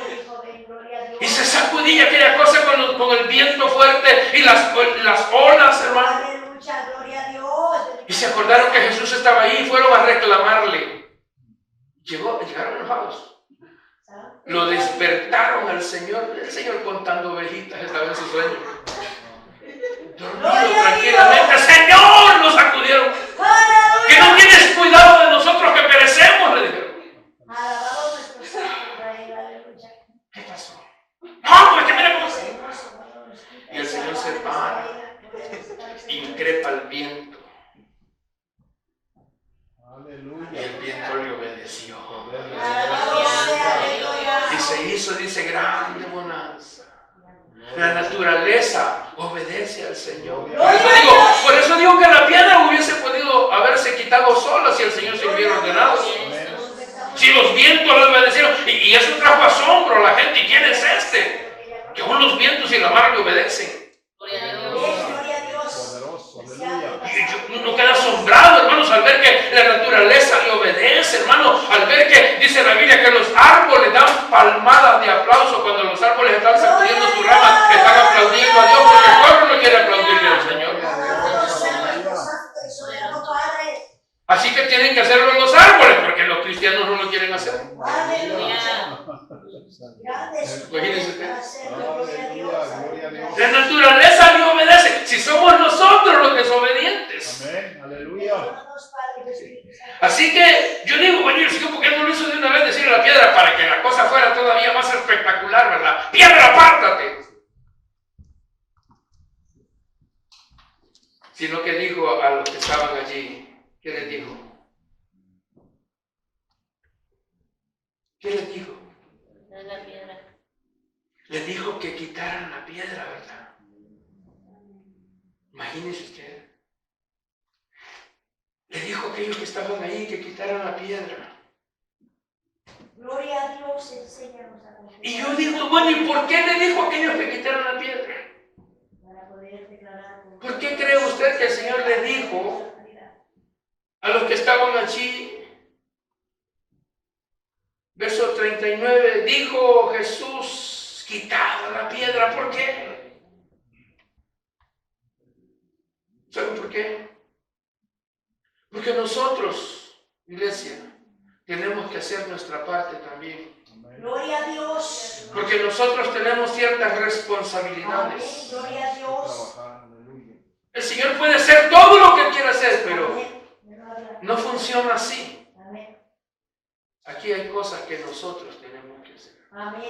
Gloria a Dios. Y se sacudía aquella cosa con el viento fuerte y las olas, hermano. Aleluya, gloria a Dios. Y se acordaron que Jesús estaba ahí y fueron a reclamarle. Llegaron enojados. Lo despertaron al Señor. El Señor contando ovejitas estaba en su sueño. Dormido tranquilamente. Señor, nos sacudieron. Que no tienes cuidado de nosotros que perecemos, le dijeron. Alabado nuestro Señor Israel, aleluya. ¿Qué pasó? No, porque mira cómo se... Y el Señor se para, increpa al viento. Y Aleluya. el viento le obedeció. Alabado sea, aleluya. Y se hizo, dice, grande bonanza. La naturaleza obedece al Señor. Por eso digo que la piedra hubiese podido haberse quitado sola si el Señor se hubiera ordenado. Si los vientos le obedecieron. Y eso trajo asombro a la gente. ¿Y quién es este? Que aún los vientos y la mar le obedecen. Gloria a Dios. Gloria a Dios. Poderoso. Aleluya. Y uno queda asombrado, hermanos, al ver que la naturaleza le obedece, hermano. Al ver que dice la Biblia que los árboles dan palmadas de aplauso cuando los árboles están sacudiendo sus ramas, están aplaudiendo a Dios, porque el pueblo no quiere aplaudirle al Señor. Alabado sea nuestro santo y soberano Padre. Así que tienen que hacerlo los árboles, porque los cristianos no lo quieren hacer. Aleluya. Imagínense usted. Aleluya. Gloria a Dios. La naturaleza le obedece. Si somos nosotros los desobedientes. Amén. Aleluya. Así que yo digo, bueno, el Señor, ¿por qué no lo hizo de una vez decirle a la piedra para que la cosa fuera todavía más espectacular, verdad? ¡Piedra, apártate! Sino que dijo a los que estaban allí, ¿qué les dijo? ¿Qué les dijo? Es la piedra. Les dijo que quitaran la piedra, ¿verdad? Imagínense usted. Le dijo a aquellos que estaban ahí que quitaran la piedra. Gloria a Dios, enséñanos a confiar. Y yo digo, bueno, ¿y por qué le dijo a aquellos que quitaran la piedra? Para poder declarar. ¿Por qué cree usted que el Señor le dijo a los que estaban allí? Verso 39, dijo Jesús, quitad la piedra. ¿Por qué? ¿Saben por qué? Porque nosotros, iglesia, tenemos que hacer nuestra parte también. Gloria a Dios. Porque nosotros tenemos ciertas responsabilidades. Amén. Gloria a Dios. Trabajar. Aleluya. El Señor puede hacer todo lo que quiera hacer, pero Amén. no funciona así. Amén. Aquí hay cosas que nosotros tenemos que hacer. Amén.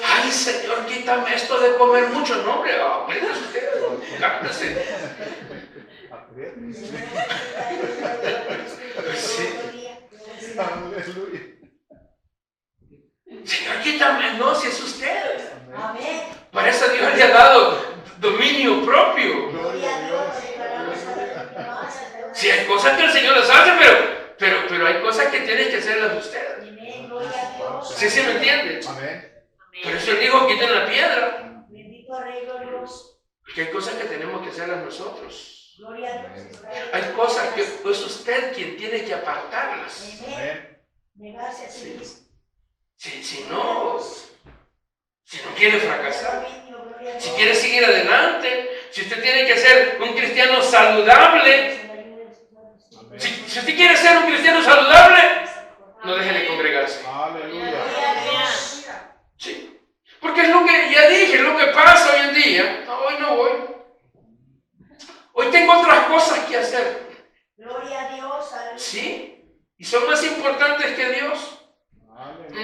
Ay, Señor, quítame esto de comer mucho. No, hombre, apriétese usted, cámbiese. Apriétese. Aleluya. Señor, quítame. No, si es usted. Amén. Para eso Dios le ha dado dominio propio. Gloria a Dios. Si hay cosas que el Señor las hace, pero hay cosas que tiene que hacerlas usted. Amén. Gloria a Dios. ¿Sí me entiende? Amén. Por eso Él dijo, quiten la piedra. Bendito Rey glorioso. Porque hay cosas que tenemos que hacerlas nosotros. Gloria a Dios. Hay cosas que es usted quien tiene que apartarlas. Amén. Amén. Negarse a sí mismo. Si no quiere fracasar, si quiere seguir adelante, si usted tiene que ser un cristiano saludable, si usted quiere ser un cristiano saludable, no deje de congregarse. Aleluya. Sí. ¿Por Porque es lo que ya dije, es lo que pasa hoy en día. No, hoy no voy. Hoy tengo otras cosas que hacer. Gloria a Dios, aleluya. ¿Sí? ¿Y son más importantes que Dios? Aleluya.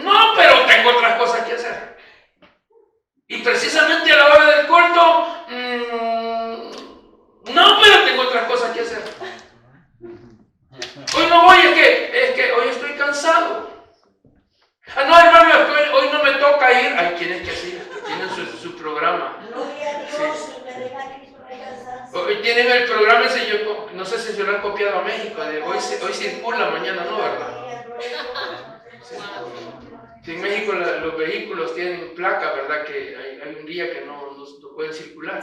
No, pero tengo otras cosas que hacer. Y precisamente a la hora del culto, no, pero tengo otras cosas que hacer. Hoy no voy, es que hoy estoy cansado. No, hermano, hoy no me toca ir. Hay quienes que sí, tienen su programa. Gloria a Dios, y me deja Cristo me cansancio. Hoy tienen el programa ese, yo no sé si se lo han copiado a México, de hoy circula, mañana no, ¿verdad? Sí, en México los vehículos tienen placa, ¿verdad? Que hay un día que no pueden circular.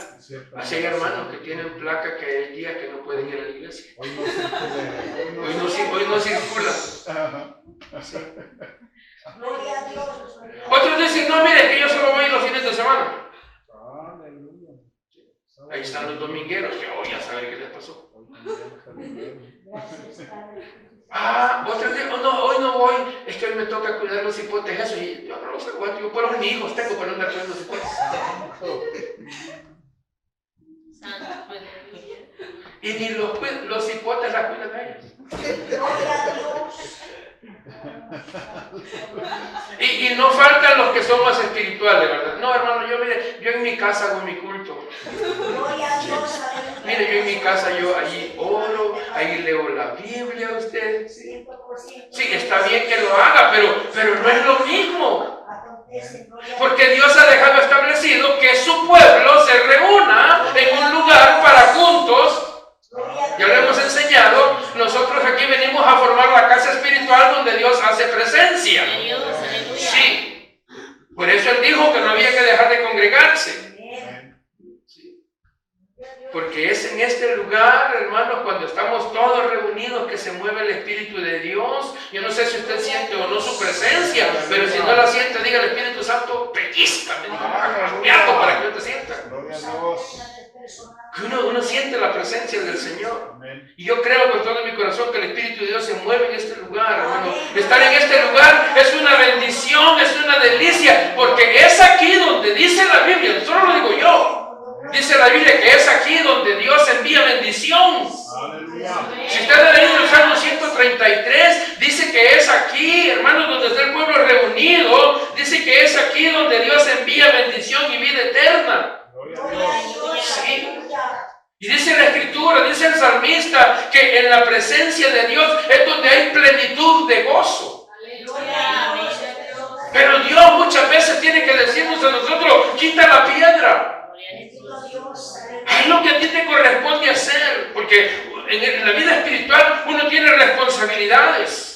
Así hay hermanos que tienen placa que hay días que no pueden ir a la iglesia. Hoy no circula. Hoy no circula. Ajá. Gloria a Dios. Otros dicen, no, mire, que yo solo voy los fines de semana. Aleluya. Ahí están los domingueros, que hoy ya saben qué les pasó. Gracias, Padre. Otros dicen, no, hoy no voy, es que hoy me toca cuidar los hipotes, eso, y yo no los aguanto, yo por mis hijos tengo para andar cuidando los hipotes. Santo. Y ni los hipotes las cuidan a ellos. Gloria a Dios. Y no faltan los que son más espirituales, ¿verdad? No, hermano, yo en mi casa hago mi culto. Gloria a Dios, aleluya. Mire, yo en mi casa, yo allí oro, ahí leo la Biblia a usted. 100%. Sí, está bien que lo haga, pero no es lo mismo. Acontece, gloria a Dios. Porque Dios ha dejado establecido que su pueblo se reúna en un lugar para juntos. Ya lo hemos enseñado, nosotros aquí venimos a formar la casa espiritual donde Dios hace presencia. Sí. Por eso Él dijo que no había que dejar de congregarse. Porque es en este lugar, hermanos, cuando estamos todos reunidos que se mueve el Espíritu de Dios. Yo no sé si usted siente o no su presencia, pero si no la siente, diga al Espíritu Santo, pellízcame, diga, para que no te sienta. Gloria a Dios. Que uno siente la presencia del Señor. Amén. Y yo creo con todo mi corazón que el Espíritu de Dios se mueve en este lugar, hermano. Estar en este lugar es una bendición, es una delicia, porque es aquí donde dice la Biblia, no solo lo digo yo. Dice la Biblia que es aquí donde Dios envía bendición. Aleluya. Si usted ha leído el Salmo 133, dice que es aquí, hermanos, donde está el pueblo reunido. Dice que es aquí donde Dios envía bendición y vida eterna. Gloria a Dios. Sí. Y dice la Escritura, dice el salmista, que en la presencia de Dios es donde hay plenitud de gozo. Pero Dios muchas veces tiene que decirnos a nosotros, quita la piedra. Haz lo que a ti te corresponde hacer, porque en la vida espiritual uno tiene responsabilidades.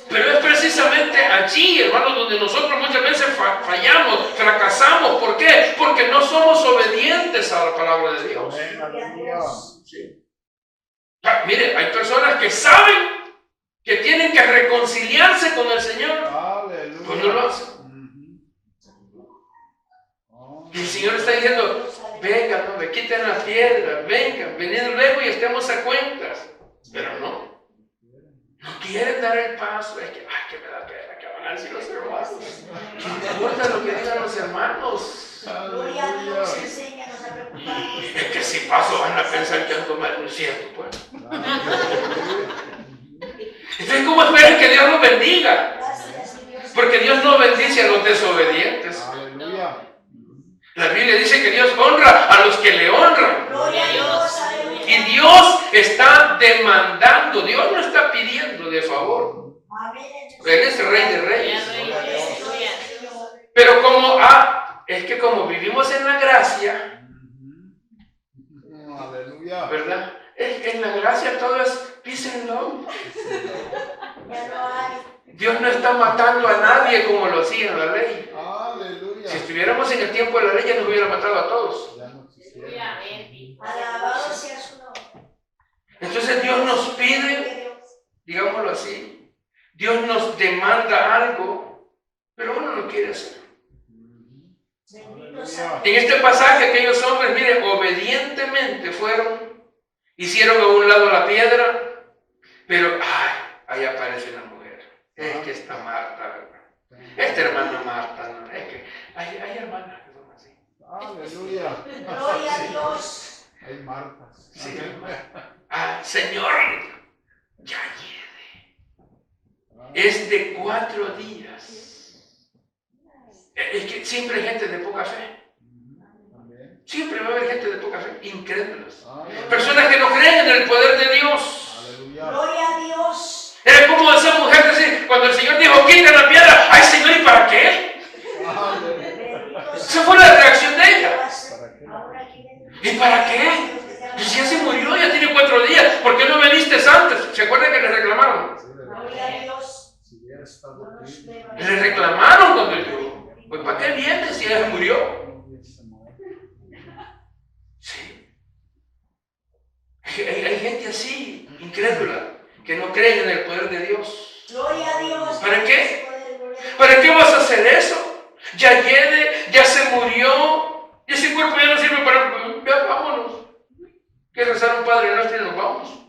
Pero es precisamente allí, hermanos, donde nosotros muchas veces fallamos, fracasamos. ¿Por qué? Porque no somos obedientes a la palabra de Dios. Amén. Aleluya. Sí. Mire, hay personas que saben que tienen que reconciliarse con el Señor, Aleluya. pues no lo hacen. Y el Señor está diciendo, vengan, no me quiten la piedra, vengan, venid luego y estemos a cuentas. Pero no quieren dar el paso. Es que me da pena que van a decir los hermanos. ¿Qué importa lo que digan los hermanos? Gloria a Dios, enséñanos a preocuparnos. Es que si paso van a pensar que ando mal, no es cierto, pues. Entonces, ¿cómo esperan que Dios los bendiga? Gracias, Dios. Porque Dios no bendice a los desobedientes. Aleluya. La Biblia dice que Dios honra a los que le honran. Gloria a Dios, aleluya. Y Dios está demandando, Dios no está pidiendo de favor. Amén. Él es Rey de Reyes. Pero es que como vivimos en la gracia, Aleluya. ¿verdad? En la gracia todo es peace and love. Ya no hay. Dios no está matando a nadie como lo hacía en la ley. Aleluya. Si estuviéramos en el tiempo de la ley ya nos hubiera matado a todos. Ya no quisiera. Alabado sea su nombre. Entonces Dios nos pide, digámoslo así, Dios nos demanda algo, pero uno no quiere hacer. Bendito sea. En este pasaje aquellos hombres, miren, obedientemente hicieron a un lado la piedra, pero ahí aparece una mujer. Es que está Marta, ¿verdad? Esta hermana Marta, ¿no? Es que hay hermanas que son así. Aleluya. Gloria a Dios. Hay marcas. Sí, Señor, ya llegue. Es de 4 días. Es que siempre hay gente de poca fe. Siempre va a haber gente de poca fe, incrédulos. Personas que no creen en el poder de Dios. Aleluya. Gloria a Dios. Era como esa mujer decir, cuando el Señor dijo, quita la piedra, ay Señor, ¿y para qué? Esa fue la reacción de ella. ¿Y para qué? Pues ya se murió, ya tiene 4 días. ¿Por qué no veniste antes? ¿Se acuerdan que le reclamaron? Gloria a Dios. Le reclamaron cuando llegó. Pues ¿para qué vienes si ella murió? Sí. Hay gente así, incrédula, que no creen en el poder de Dios. Gloria a Dios. ¿Para qué? ¿Para qué vas a hacer eso? Ya llegue, ya se murió, y ese cuerpo ya no sirve para... Ya vámonos. Que rezar un Padre Nuestro y nos vamos.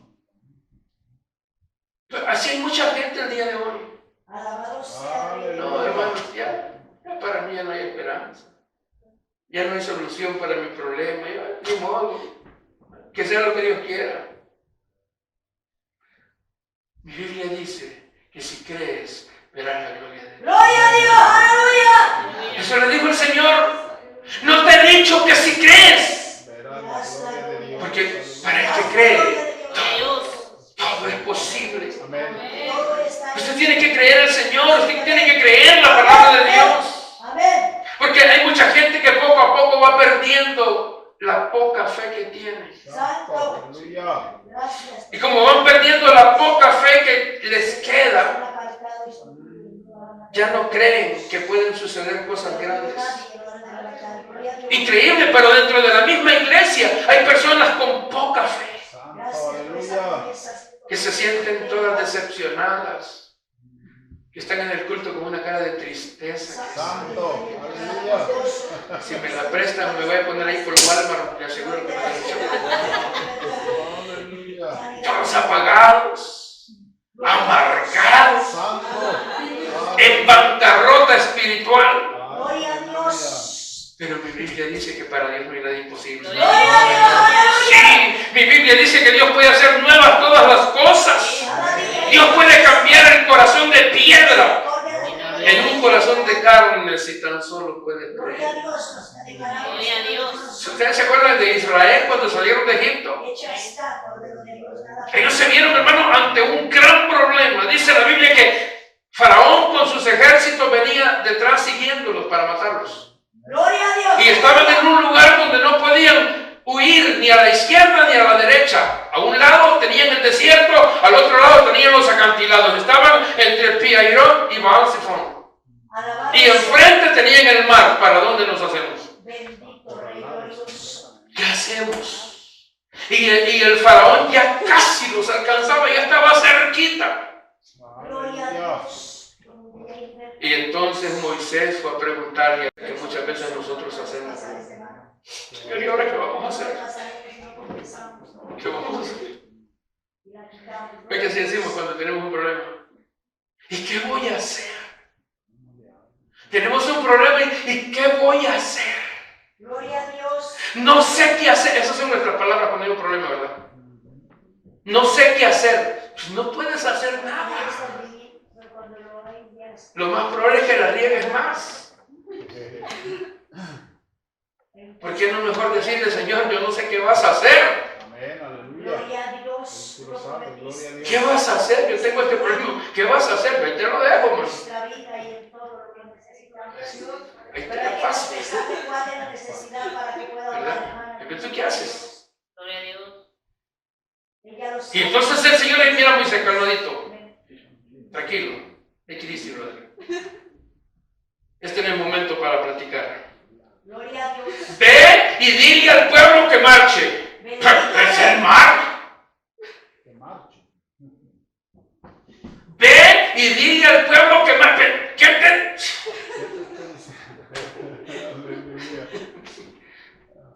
Así hay mucha gente el día de hoy. Alabado sea Dios. No, hermanos, ya para mí ya no hay esperanza. Ya no hay solución para mi problema. Ya, ni modo. Que sea lo que Dios quiera. Mi Biblia dice que si crees, verás la gloria de Dios. Gloria a Dios. Aleluya. Eso le dijo el Señor. No te he dicho que si crees. Verás la gloria de Dios. Porque para el que cree, Dios. todo es posible. Amén. Todo está Usted tiene que creer en el Señor. Usted tiene que creer en la palabra de Dios. Amén. Porque hay mucha gente que poco a poco va perdiendo la poca fe que tiene. Santo. Aleluya. Gracias. Y como van perdiendo la poca fe que les queda, ya no creen que pueden suceder cosas grandes. Increíble, pero dentro de la misma iglesia hay personas con poca fe Santo. Aleluya. que se sienten todas decepcionadas, que están en el culto con una cara de tristeza. Santo. Aleluya. Si me la prestan, me voy a poner ahí por Walmart, porque aseguro que me la han hecho. Aleluya. Todos apagados, amargados, Santo. en bancarrota espiritual. Gloria a Dios. Pero mi Biblia dice que para Dios no hay nada imposible. Gloria a Dios. Sí, mi Biblia dice que Dios puede hacer nuevas todas las cosas. Dios puede cambiar el corazón de piedra en un corazón de carne si tan solo puede Gloria a creer. Dios. Gloria a Dios. ¿Ustedes se acuerdan de Israel cuando salieron de Egipto? Hecha está, Cordero de Dios, nada. Ellos se vieron, hermano, ante un gran problema. Dice la Biblia que Faraón con sus ejércitos venía detrás siguiéndolos para matarlos. Gloria a Dios. Y estaban en un lugar donde no podían huir ni a la izquierda ni a la derecha. A un lado tenían el desierto, al otro lado tenían los acantilados. Estaban entre Piairón y Baal-Zephón. Alabado Y sea. enfrente tenían el mar. ¿Para dónde nos hacemos? Bendito Rey glorioso. ¿Qué hacemos? Y el faraón ya casi los alcanzaba, ya estaba cerquita. Gloria a Dios. Y entonces Moisés fue a preguntarle, que muchas veces nosotros hacemos: Señor, ¿y ahora qué vamos a hacer? ¿Qué vamos a hacer? ¿Ve que así decimos cuando tenemos un problema? ¿Y qué voy a hacer? Tenemos un problema y ¿qué voy a hacer? Gloria a Dios. No sé qué hacer. Esas son nuestras palabras cuando hay un problema, ¿verdad? No sé qué hacer. Pues no puedes hacer nada. Lo más probable es que la riegues más. ¿Por qué no mejor decirle, Señor, yo no sé qué vas a hacer? Amén. Aleluya. Gloria a Dios. Tú lo sabes. Gloria a Dios. ¿Qué vas a hacer? Yo tengo este problema. ¿Qué vas a hacer? Ahí te lo dejo, hermano. Nuestra vida y en todo lo que necesitamos. Ahí te Pero lo hay que paso. pensar cuál es la necesidad para que pueda ¿Verdad? orar, hermana. Entonces, ¿qué haces? Gloria a Dios. Ella lo Y sabe. entonces el Señor le mira a Moisés, calmadito. Tranquilo. Equilibrio, brother. Este no es el momento para platicar. Gloria a Dios. Ve y dile al pueblo que marche. Bendito ¿Es el Rey. mar? Que marche. Ve y dile al pueblo que marche. ¿Qué te...? Aleluya.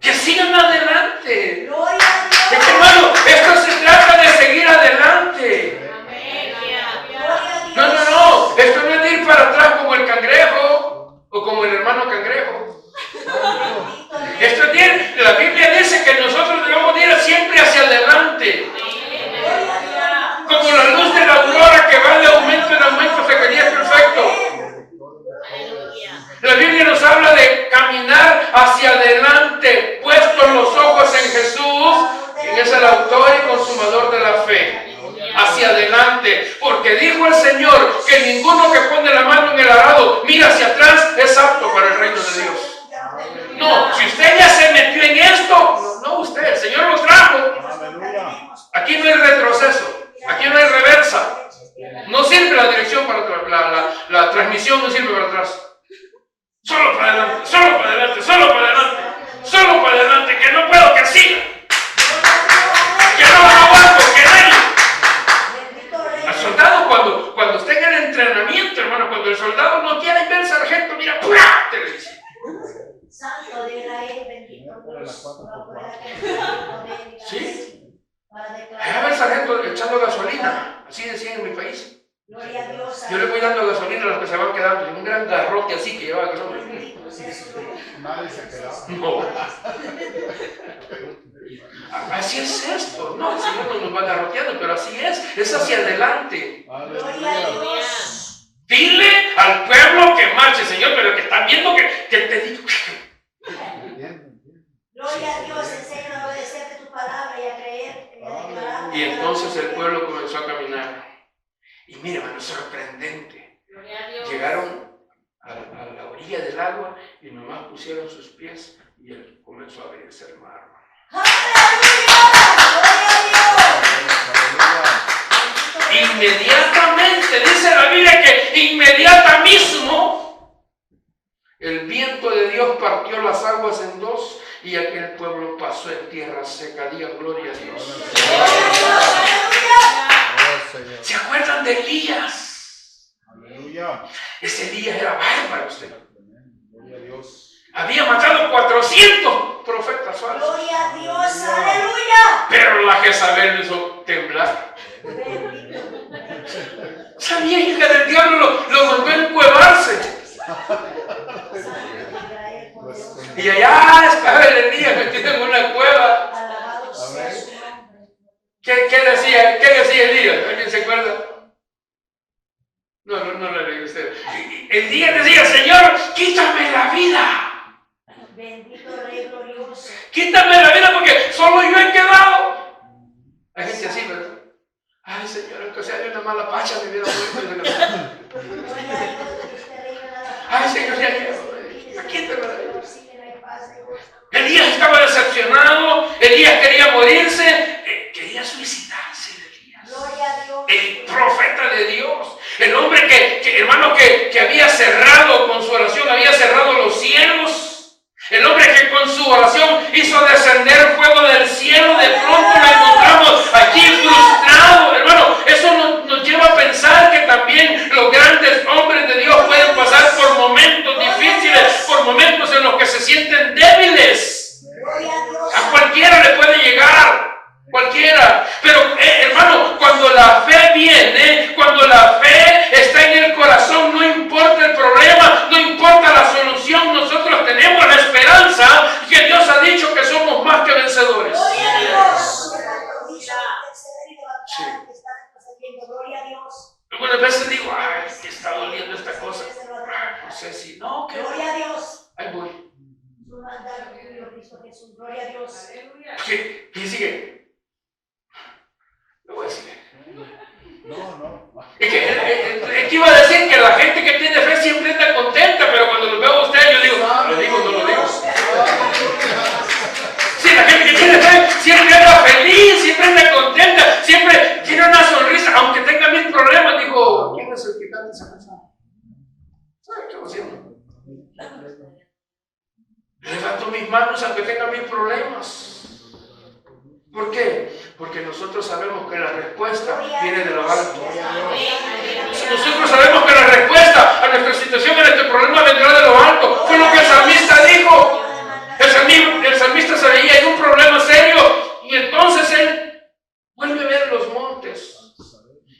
Que sigan adelante. Gloria a Es Dios. que, hermano, esto se trata de seguir adelante. Gloria a Dios. No, no, no. hacia adelante, puestos los ojos en Jesús, quien es el autor y consumador de la fe. Hacia adelante, porque dijo el Señor que ninguno que pone la mano en el arado mira hacia atrás es apto para el reino de Dios. No, si usted ya se metió en esto, no usted, el Señor lo trajo. Aleluya. Aquí no hay retroceso, aquí no hay reversa. No sirve la dirección para atrás, la transmisión no sirve para atrás. Solo para adelante, solo para adelante, solo para adelante, solo para adelante, que no puedo que siga. Que no aguanto, que nadie. El soldado cuando esté en el entrenamiento, hermano, cuando el soldado no quiere ver al sargento, mira, ¡pura! Te le dice. Santo de Israel, bendito Dios. ¿Sí? Allá va el sargento echando gasolina, así decían en mi país. Gloria a Dios. Yo le voy dando gasolina a los que se van quedando, en un gran garrote así que lleva gasolina. Nadie se quedaba. No. Así es esto, no, el Señor no nos va garroteando, pero así es hacia adelante. Gloria a Dios. Dile al pueblo que marche, Señor, pero que están viendo que te digo. Gloria a Dios, enséñanos a obedecerte tu palabra y a creer en la declarada. Y entonces el pueblo comenzó a caminar. Y mira, hermano, sorprendente. Llegaron a la orilla del agua y nomás pusieron sus pies y él comenzó a abrirse el mar. ¡Aleluya! ¡Gloria a Dios! Inmediatamente, dice la Biblia que inmediata mismo el viento de Dios partió las aguas en dos y aquel pueblo pasó en tierra seca. Diga gloria a Dios. ¿Se acuerdan de Elías? Aleluya. Ese Elías era bárbaro usted. Gloria a Dios. Había matado 400 profetas falsos. Gloria a Dios, aleluya. Pero la Jezabel lo hizo temblar. Esa vieja del diablo lo mandó a encuevarse. Y allá estaba el Elías metido en una cueva. Alabado sea su nombre. ¿Qué decía Elías? ¿Alguien se acuerda? No lo leí usted. Elías decía, Señor, quítame la vida. Bendito Rey glorioso. Quítame la vida porque solo yo he quedado. Hay gente así, ¿verdad? Ay, Señor, aunque sea de una mala pacha me hubiera muerto. Gloria a Dios, que usted reina en la Ay, Señor, ya llevo. Quítame la vida. Sí, que no hay paz de Dios. Elías estaba decepcionado. Elías quería morirse. Quería suicidarse, Elías. Gloria a Dios. El profeta de Dios. El hombre hermano, que había cerrado con su oración, había cerrado los cielos. El hombre que con su oración hizo descender fuego del cielo, de pronto lo encontramos aquí frustrado. Hermano, eso nos lleva a pensar que también los grandes hombres de Dios pueden pasar por momentos difíciles, por momentos en los que se sienten débiles. Gloria a Dios. A cualquiera le puede llegar. Cualquiera, pero hermano, cuando la fe viene, cuando la fe está en el corazón, no importa el problema, no importa la solución, nosotros tenemos la esperanza que Dios ha dicho que somos más que vencedores. Gloria a Dios. Gloria a Dios. Algunas veces digo, ay, es que está doliendo esta cosa. Ay, no sé si, no, que Gloria a Dios. ahí voy. Su mandato tuyo, Cristo Jesús. Gloria a Dios. Porque, fíjese que, lo voy a decir. No. Es que iba a decir que la gente que tiene fe siempre está contenta, pero cuando los veo a usted, yo digo, ¿lo digo o no lo digo? Sí, la gente que tiene fe siempre anda feliz, siempre anda contenta, siempre tiene una sonrisa, aunque tenga mil problemas. Dijo, ¿quién es el que canta esa canción? ¿Sabe qué estamos haciendo? Levanto mis manos aunque tenga mil problemas. ¿Por qué? Porque nosotros sabemos que la respuesta viene de lo alto. Nosotros sabemos que la respuesta a nuestra situación, a este problema, vendrá de lo alto. Fue lo que el salmista dijo. El salmista se veía en un problema serio y entonces él vuelve a ver los montes.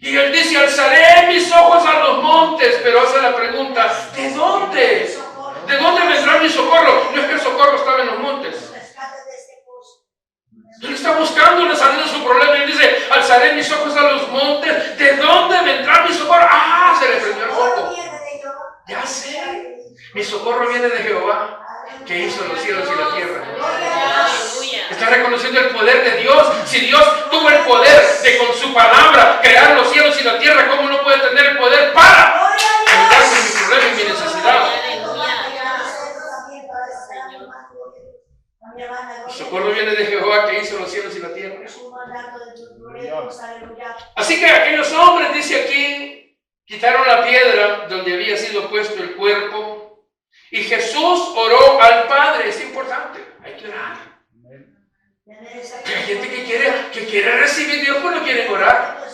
Y él dice, alzaré mis ojos a los montes, pero hace la pregunta, ¿de dónde? ¿De dónde vendrá mi socorro? No es que el socorro estaba en los montes. Él está buscando una salida a su problema y él dice, alzaré mis ojos a los montes, ¿de dónde vendrá mi socorro? ¡Ah! Se le prendió el foco. Ya sé, mi socorro viene de Jehová, que hizo los cielos y la tierra. Aleluya. Está reconociendo el poder de Dios. Si Dios tuvo el poder de con su palabra crear los cielos y la tierra, ¿cómo no puede tener el poder para ayudarme en mi problema y mi necesidad? El socorro viene de Jehová que hizo los cielos y la tierra. Así que aquellos hombres, dice aquí, quitaron la piedra donde había sido puesto el cuerpo y Jesús oró al Padre. Es importante, hay que orar. Que hay gente que quiere recibir Dios, pero no quiere orar.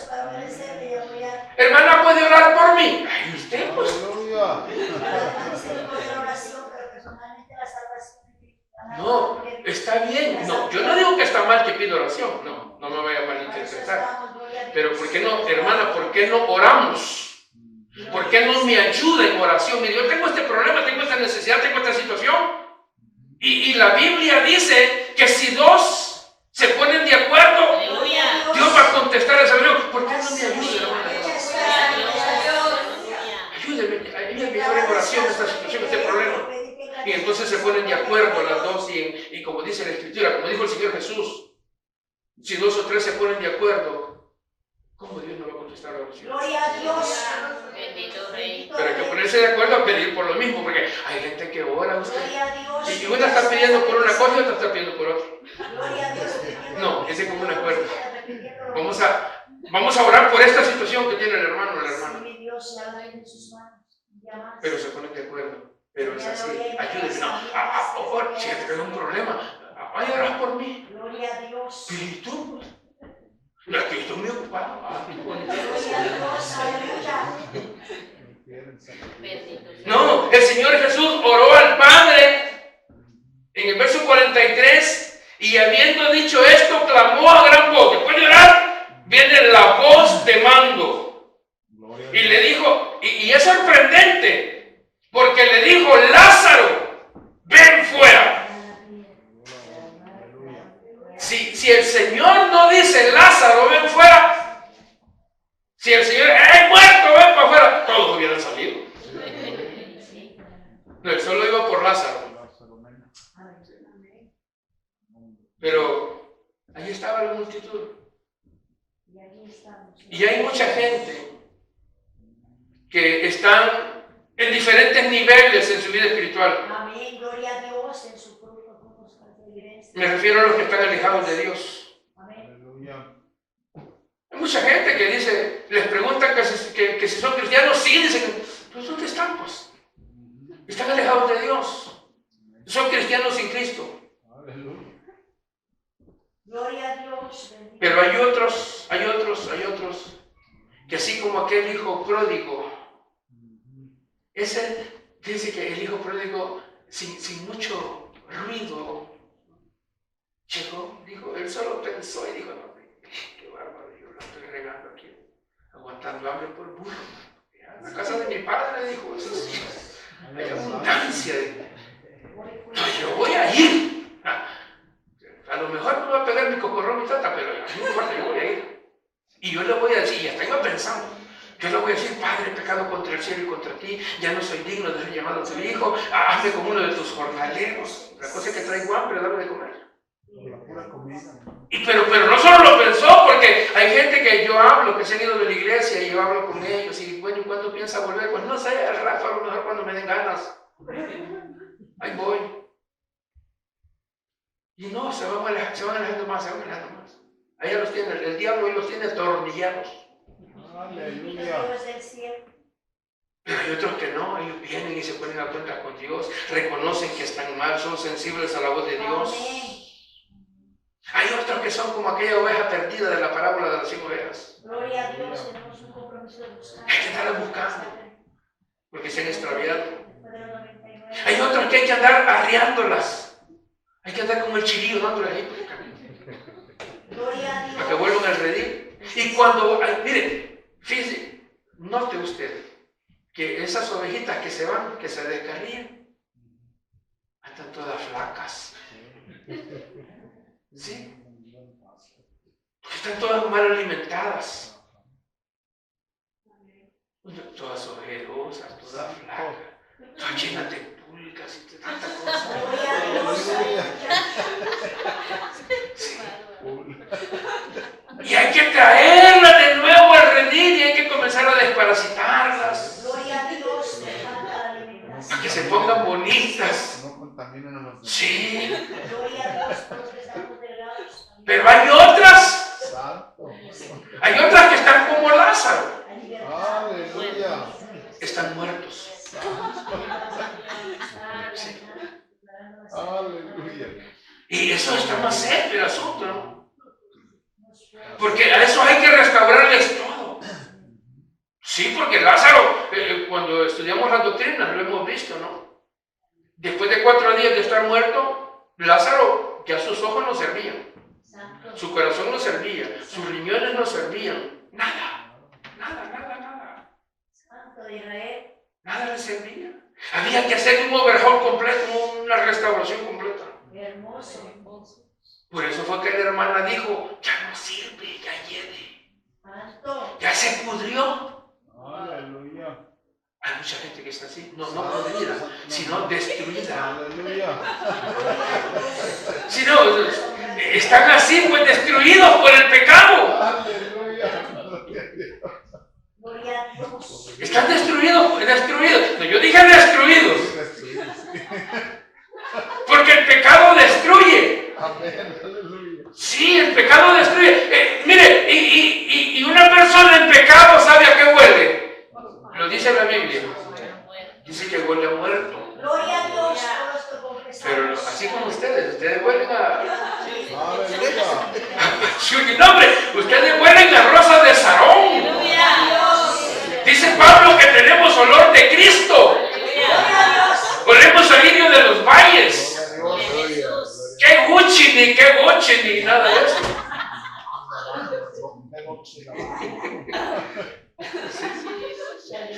Hermana, ¿puede orar por mí? Ay, usted, pues. Aleluya. No, está bien. No, yo no digo que está mal que pida oración. No, no me vaya a malinterpretar. Pero ¿por qué no, hermana, por qué no oramos? ¿Por qué no me ayuda en oración? Mire, yo tengo este problema, tengo esta necesidad, tengo esta situación. Y la Biblia dice que si dos se ponen de acuerdo, Aleluya. Dios va a contestar esa oración. ¿Por qué no me ayuda, hermana? Ayúdeme, ayúdeme a abrir oración esta situación, este problema. Y entonces se ponen de acuerdo las dos y como dice la Escritura, como dijo el Señor Jesús, si dos o tres se ponen de acuerdo, ¿cómo Dios no va a contestar la oración? Gloria a Dios. Bendito Rey. Pero hay que ponerse de acuerdo a pedir por lo mismo, porque hay gente que ora usted. Gloria a Dios. Y una está pidiendo por una cosa y otra está pidiendo por otra. Gloria a Dios. No, ese es como un acuerdo. Vamos a orar por esta situación que tiene el hermano o la hermana. Pero se ponen de acuerdo. Pero es así, ayúdenme. No, fíjate que hay un problema. Vaya a orar por mí. Gloria a Dios. ¿Y tú? No, es que estoy muy ocupado. Gloria a Dios. Aleluya. Bendito sea. No, el Señor Jesús oró al Padre en el verso 43 y habiendo dicho esto, clamó a gran voz. Después de orar, viene la voz de mando. Y le dijo, y es sorprendente. Porque le dijo, Lázaro, ven fuera. Si el Señor no dice, Lázaro, ven fuera. Si el Señor, muerto, ven para afuera. Todos hubieran salido. No, él solo iba por Lázaro. Pero ahí estaba la multitud. Y hay mucha gente que están en diferentes niveles en su vida espiritual. Amén, gloria a Dios en su cruz. Me refiero a los que están alejados de Dios. Amén. Hay mucha gente que dice, les preguntan que si son cristianos, sí, dicen, pues ¿dónde están? Pues están alejados de Dios. Son cristianos sin Cristo. Gloria a Dios. Pero hay otros que así como aquel hijo pródigo, ese dice que el hijo pródigo sin mucho ruido llegó, dijo, él solo pensó y dijo, no, qué bárbaro, yo la estoy regando aquí, aguantando hambre por burro. En la casa de mi padre, dijo, hay abundancia. No, yo voy a ir. A lo mejor me va a pegar mi cocorrón mi tata, pero no importa, yo voy a ir. Y yo le voy a decir, y hasta iba pensando, yo le voy a decir, Padre, he pecado contra el cielo y contra ti, ya no soy digno de ser llamado tu hijo, hazme como uno de tus jornaleros. La cosa es que traigo hambre, dame de comer. La pura comida. Pero no solo lo pensó, porque hay gente que yo hablo, que se han ido de la iglesia y yo hablo con ellos, y bueno, ¿cuándo piensa volver? Pues no sé, al rato, a lo mejor cuando me den ganas. Ahí voy. Y no, se van alejando más. Ahí los tiene, el diablo ahí los tiene atornillados. Aleluya. Dios del cielo. Pero hay otros que no, ellos vienen y se ponen a cuenta con Dios, reconocen que están mal, son sensibles a la voz de Dios. Amén. Hay otros que son como aquella oveja perdida de la parábola de las 5 ovejas. Gloria a Dios, tenemos un compromiso de buscar. Hay que estarlas buscando, porque se han extraviado. Hay otros que hay que andar arriándolas. Hay que andar como el chirillo dándole ahí por el camino. Gloria a Dios. Para que vuelvan al redil. Y cuando, mire, fíjese, note usted que esas ovejitas que se van, que se descarrían, están todas flacas. ¿Sí? Porque están todas mal alimentadas. Todas ojerosas, todas flacas, todas llenas de pulgas. tanta cosa. Gloria a Dios. Y hay que traerlas de nuevo al redil y hay que comenzar a desparasitarlas Gloria a Dios. Me falta la alimentación. para que se pongan bonitas. No contaminan a los demás. Sí, Gloria a Dios por los que estamos delgados. pero hay otras Santo. que están como Lázaro, Aleluya. están muertos. Aleluya. Y eso está más serio el asunto, ¿no? Porque a eso hay que restaurarles todo. Sí, porque Lázaro, cuando estudiamos las doctrinas, lo hemos visto, ¿no? Después de 4 días de estar muerto, Lázaro, ya sus ojos no servían, su corazón no servía, sus riñones no servían, nada, Santo de Israel. nada le servía. Había que hacer un overhaul completo, una restauración completa. Hermoso. Por eso fue que la hermana dijo, ya no sirve, ya hiede, Santo. ya se pudrió. Aleluya. Hay mucha gente que está así, no podrida, sino destruida. Aleluya. Si no, están así, pues destruidos por el pecado. Aleluya. Gloria a Dios. Están destruidos. No, yo dije destruidos, porque el pecado destruye. Amén. Aleluya. Sí, el pecado destruye. Mire, y una persona en pecado sabe a qué huele. Lo dice la Biblia. Dice que huele a muerto. Gloria a Dios por nuestro confesor. Pero así como ustedes huelen a... Aleluya. No, hombre, ustedes huelen a rosa de Sarón. Dice Pablo que tenemos olor de Cristo. Olemos a lirio de los valles. Gloria. Qué Gucci ni qué Gucci ni nada de eso.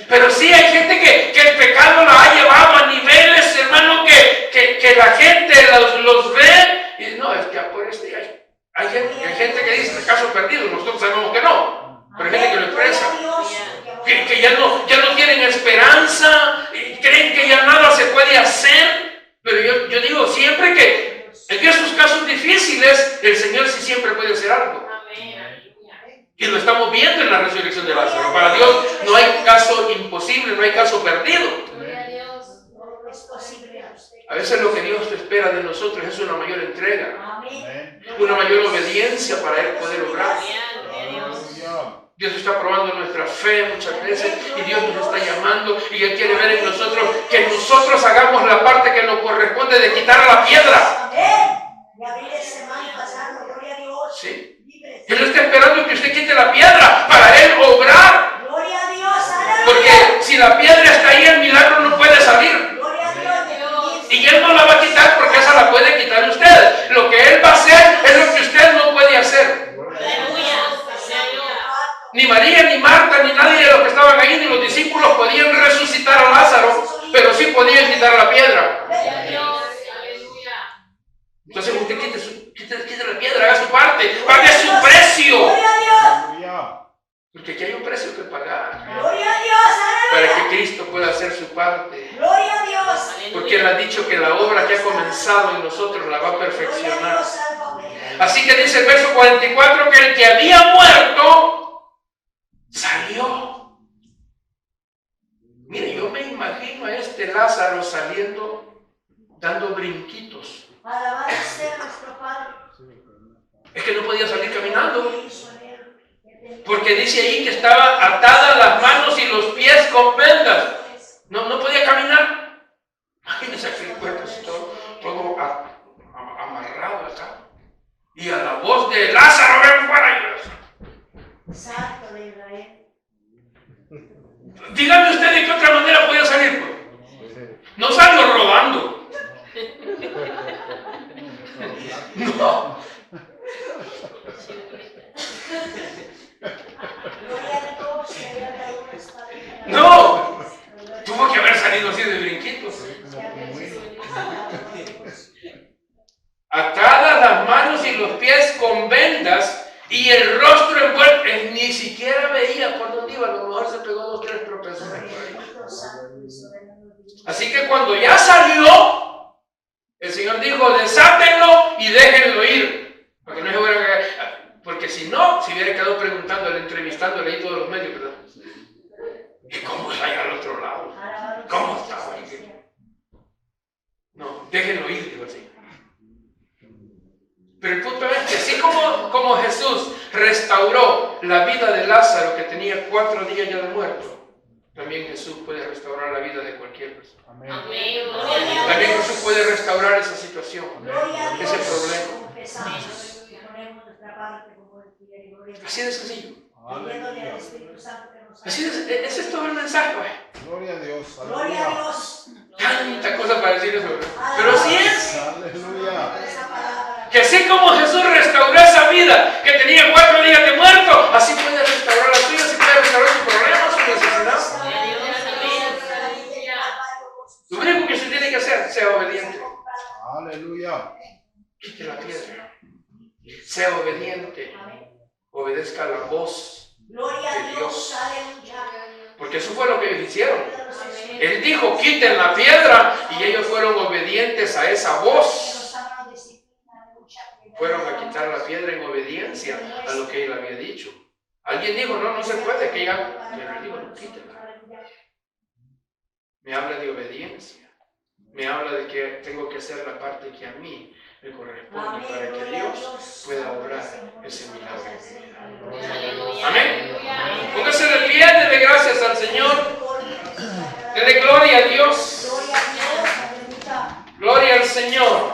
Pero sí hay gente que el pecado la ha llevado a niveles, hermano, que la gente los ve y no, es que por este hay gente que dice caso perdido, nosotros sabemos que no, pero hay gente que lo expresa, que ya no tienen esperanza, y creen que ya nada se puede hacer, pero yo digo siempre que en esos casos difíciles el Señor sí siempre puede hacer algo. Y lo estamos viendo en la resurrección de Lázaro. Para Dios no hay caso imposible, no hay caso perdido. A veces lo que Dios espera de nosotros es una mayor entrega, una mayor obediencia para Él poder obrar. Dios está probando nuestra fe muchas veces y Dios nos está llamando y Él quiere ver en nosotros que nosotros hagamos la parte que nos corresponde de quitar a la piedra. Sí. Él está esperando que usted quite la piedra para Él obrar. Porque si la piedra está ahí, el milagro no puede salir. Y Él no la va a quitar porque esa la puede quitar usted. Lo que Él va a hacer es lo que usted no puede hacer. Ni María, ni Marta, ni nadie de los que estaban ahí, ni los discípulos podían resucitar a Lázaro, pero sí podían quitar la piedra. Entonces usted quite la piedra, haga su parte, pague su precio. Porque aquí hay un precio que pagar para que Cristo pueda hacer su parte. Porque Él ha dicho que la obra que ha comenzado en nosotros la va a perfeccionar. Así que dice el verso 44 que el que había muerto salió. Mire, yo me imagino a este Lázaro saliendo, dando brinquitos. Alabado sea nuestro Padre. Es que no podía salir caminando. Porque dice ahí que estaba atada las manos y los pies con vendas. No podía caminar. Imagínense que el cuerpo está todo amarrado acá. Y a la voz de Lázaro, ven fuera. Santo de Israel. Dígame usted de qué otra manera podía salir. Pues. No salió rodando. No. No. Tuvo que haber salido así de brinquitos. Atadas las manos y los pies con vendas y el rostro envuelto. Ni siquiera veía por dónde iba. A lo mejor se pegó 2 o 3 tropezones por ahí. Así que cuando ya salió, El Señor dijo, desátenlo y déjenlo ir. Para que no se hubiera, porque si no, se hubiera quedado preguntándole, entrevistándole ahí todos los medios, ¿verdad? ¿Y cómo es allá al otro lado? ¿Cómo estaba ahí? No, déjenlo ir, digo así. Pero el punto es que así como Jesús restauró la vida de Lázaro, que tenía 4 días ya de muerto, también Jesús puede restaurar la vida de cualquier persona. Amén. Amén. También Jesús puede restaurar esa situación, Gloria a Dios. ese problema. Confesamos y ponemos nuestra parte como el Padre, gloria a Dios. Así de sencillo. Pidiéndole al Aleluya. Espíritu Santo que nos Así de, ese es todo el mensaje, güey. Gloria a Dios. Gloria a Aleluya. Dios. Tanta cosa para decir eso, ¿verdad? Pero así es. Aleluya. Esa palabra. Que así como Jesús restauró esa vida que tenía 4 días de muerto, así puede restaurar la tuya, así puede restaurar tu problema, su necesidad. Lo único que se tiene que hacer, sea obediente. Aleluya. Quite la piedra. Sea obediente. Obedezca la voz. Gloria a de Dios. Dios. Aleluya. Porque eso fue lo que ellos hicieron. Él dijo, quiten la piedra, y ellos fueron obedientes a esa voz. Fueron a quitar la piedra en obediencia a lo que él había dicho. Alguien dijo, no, no se puede, que ya. Pero él dijo, no, quítela. Me habla de obediencia. Me habla de que tengo que hacer la parte que a mí me corresponde para que Dios pueda obrar ese milagro en mi vida. Amén. Póngase de pie, dele gracias al Señor. Dele gloria a Dios. Gloria a Dios. Aleluya. Gloria al Señor.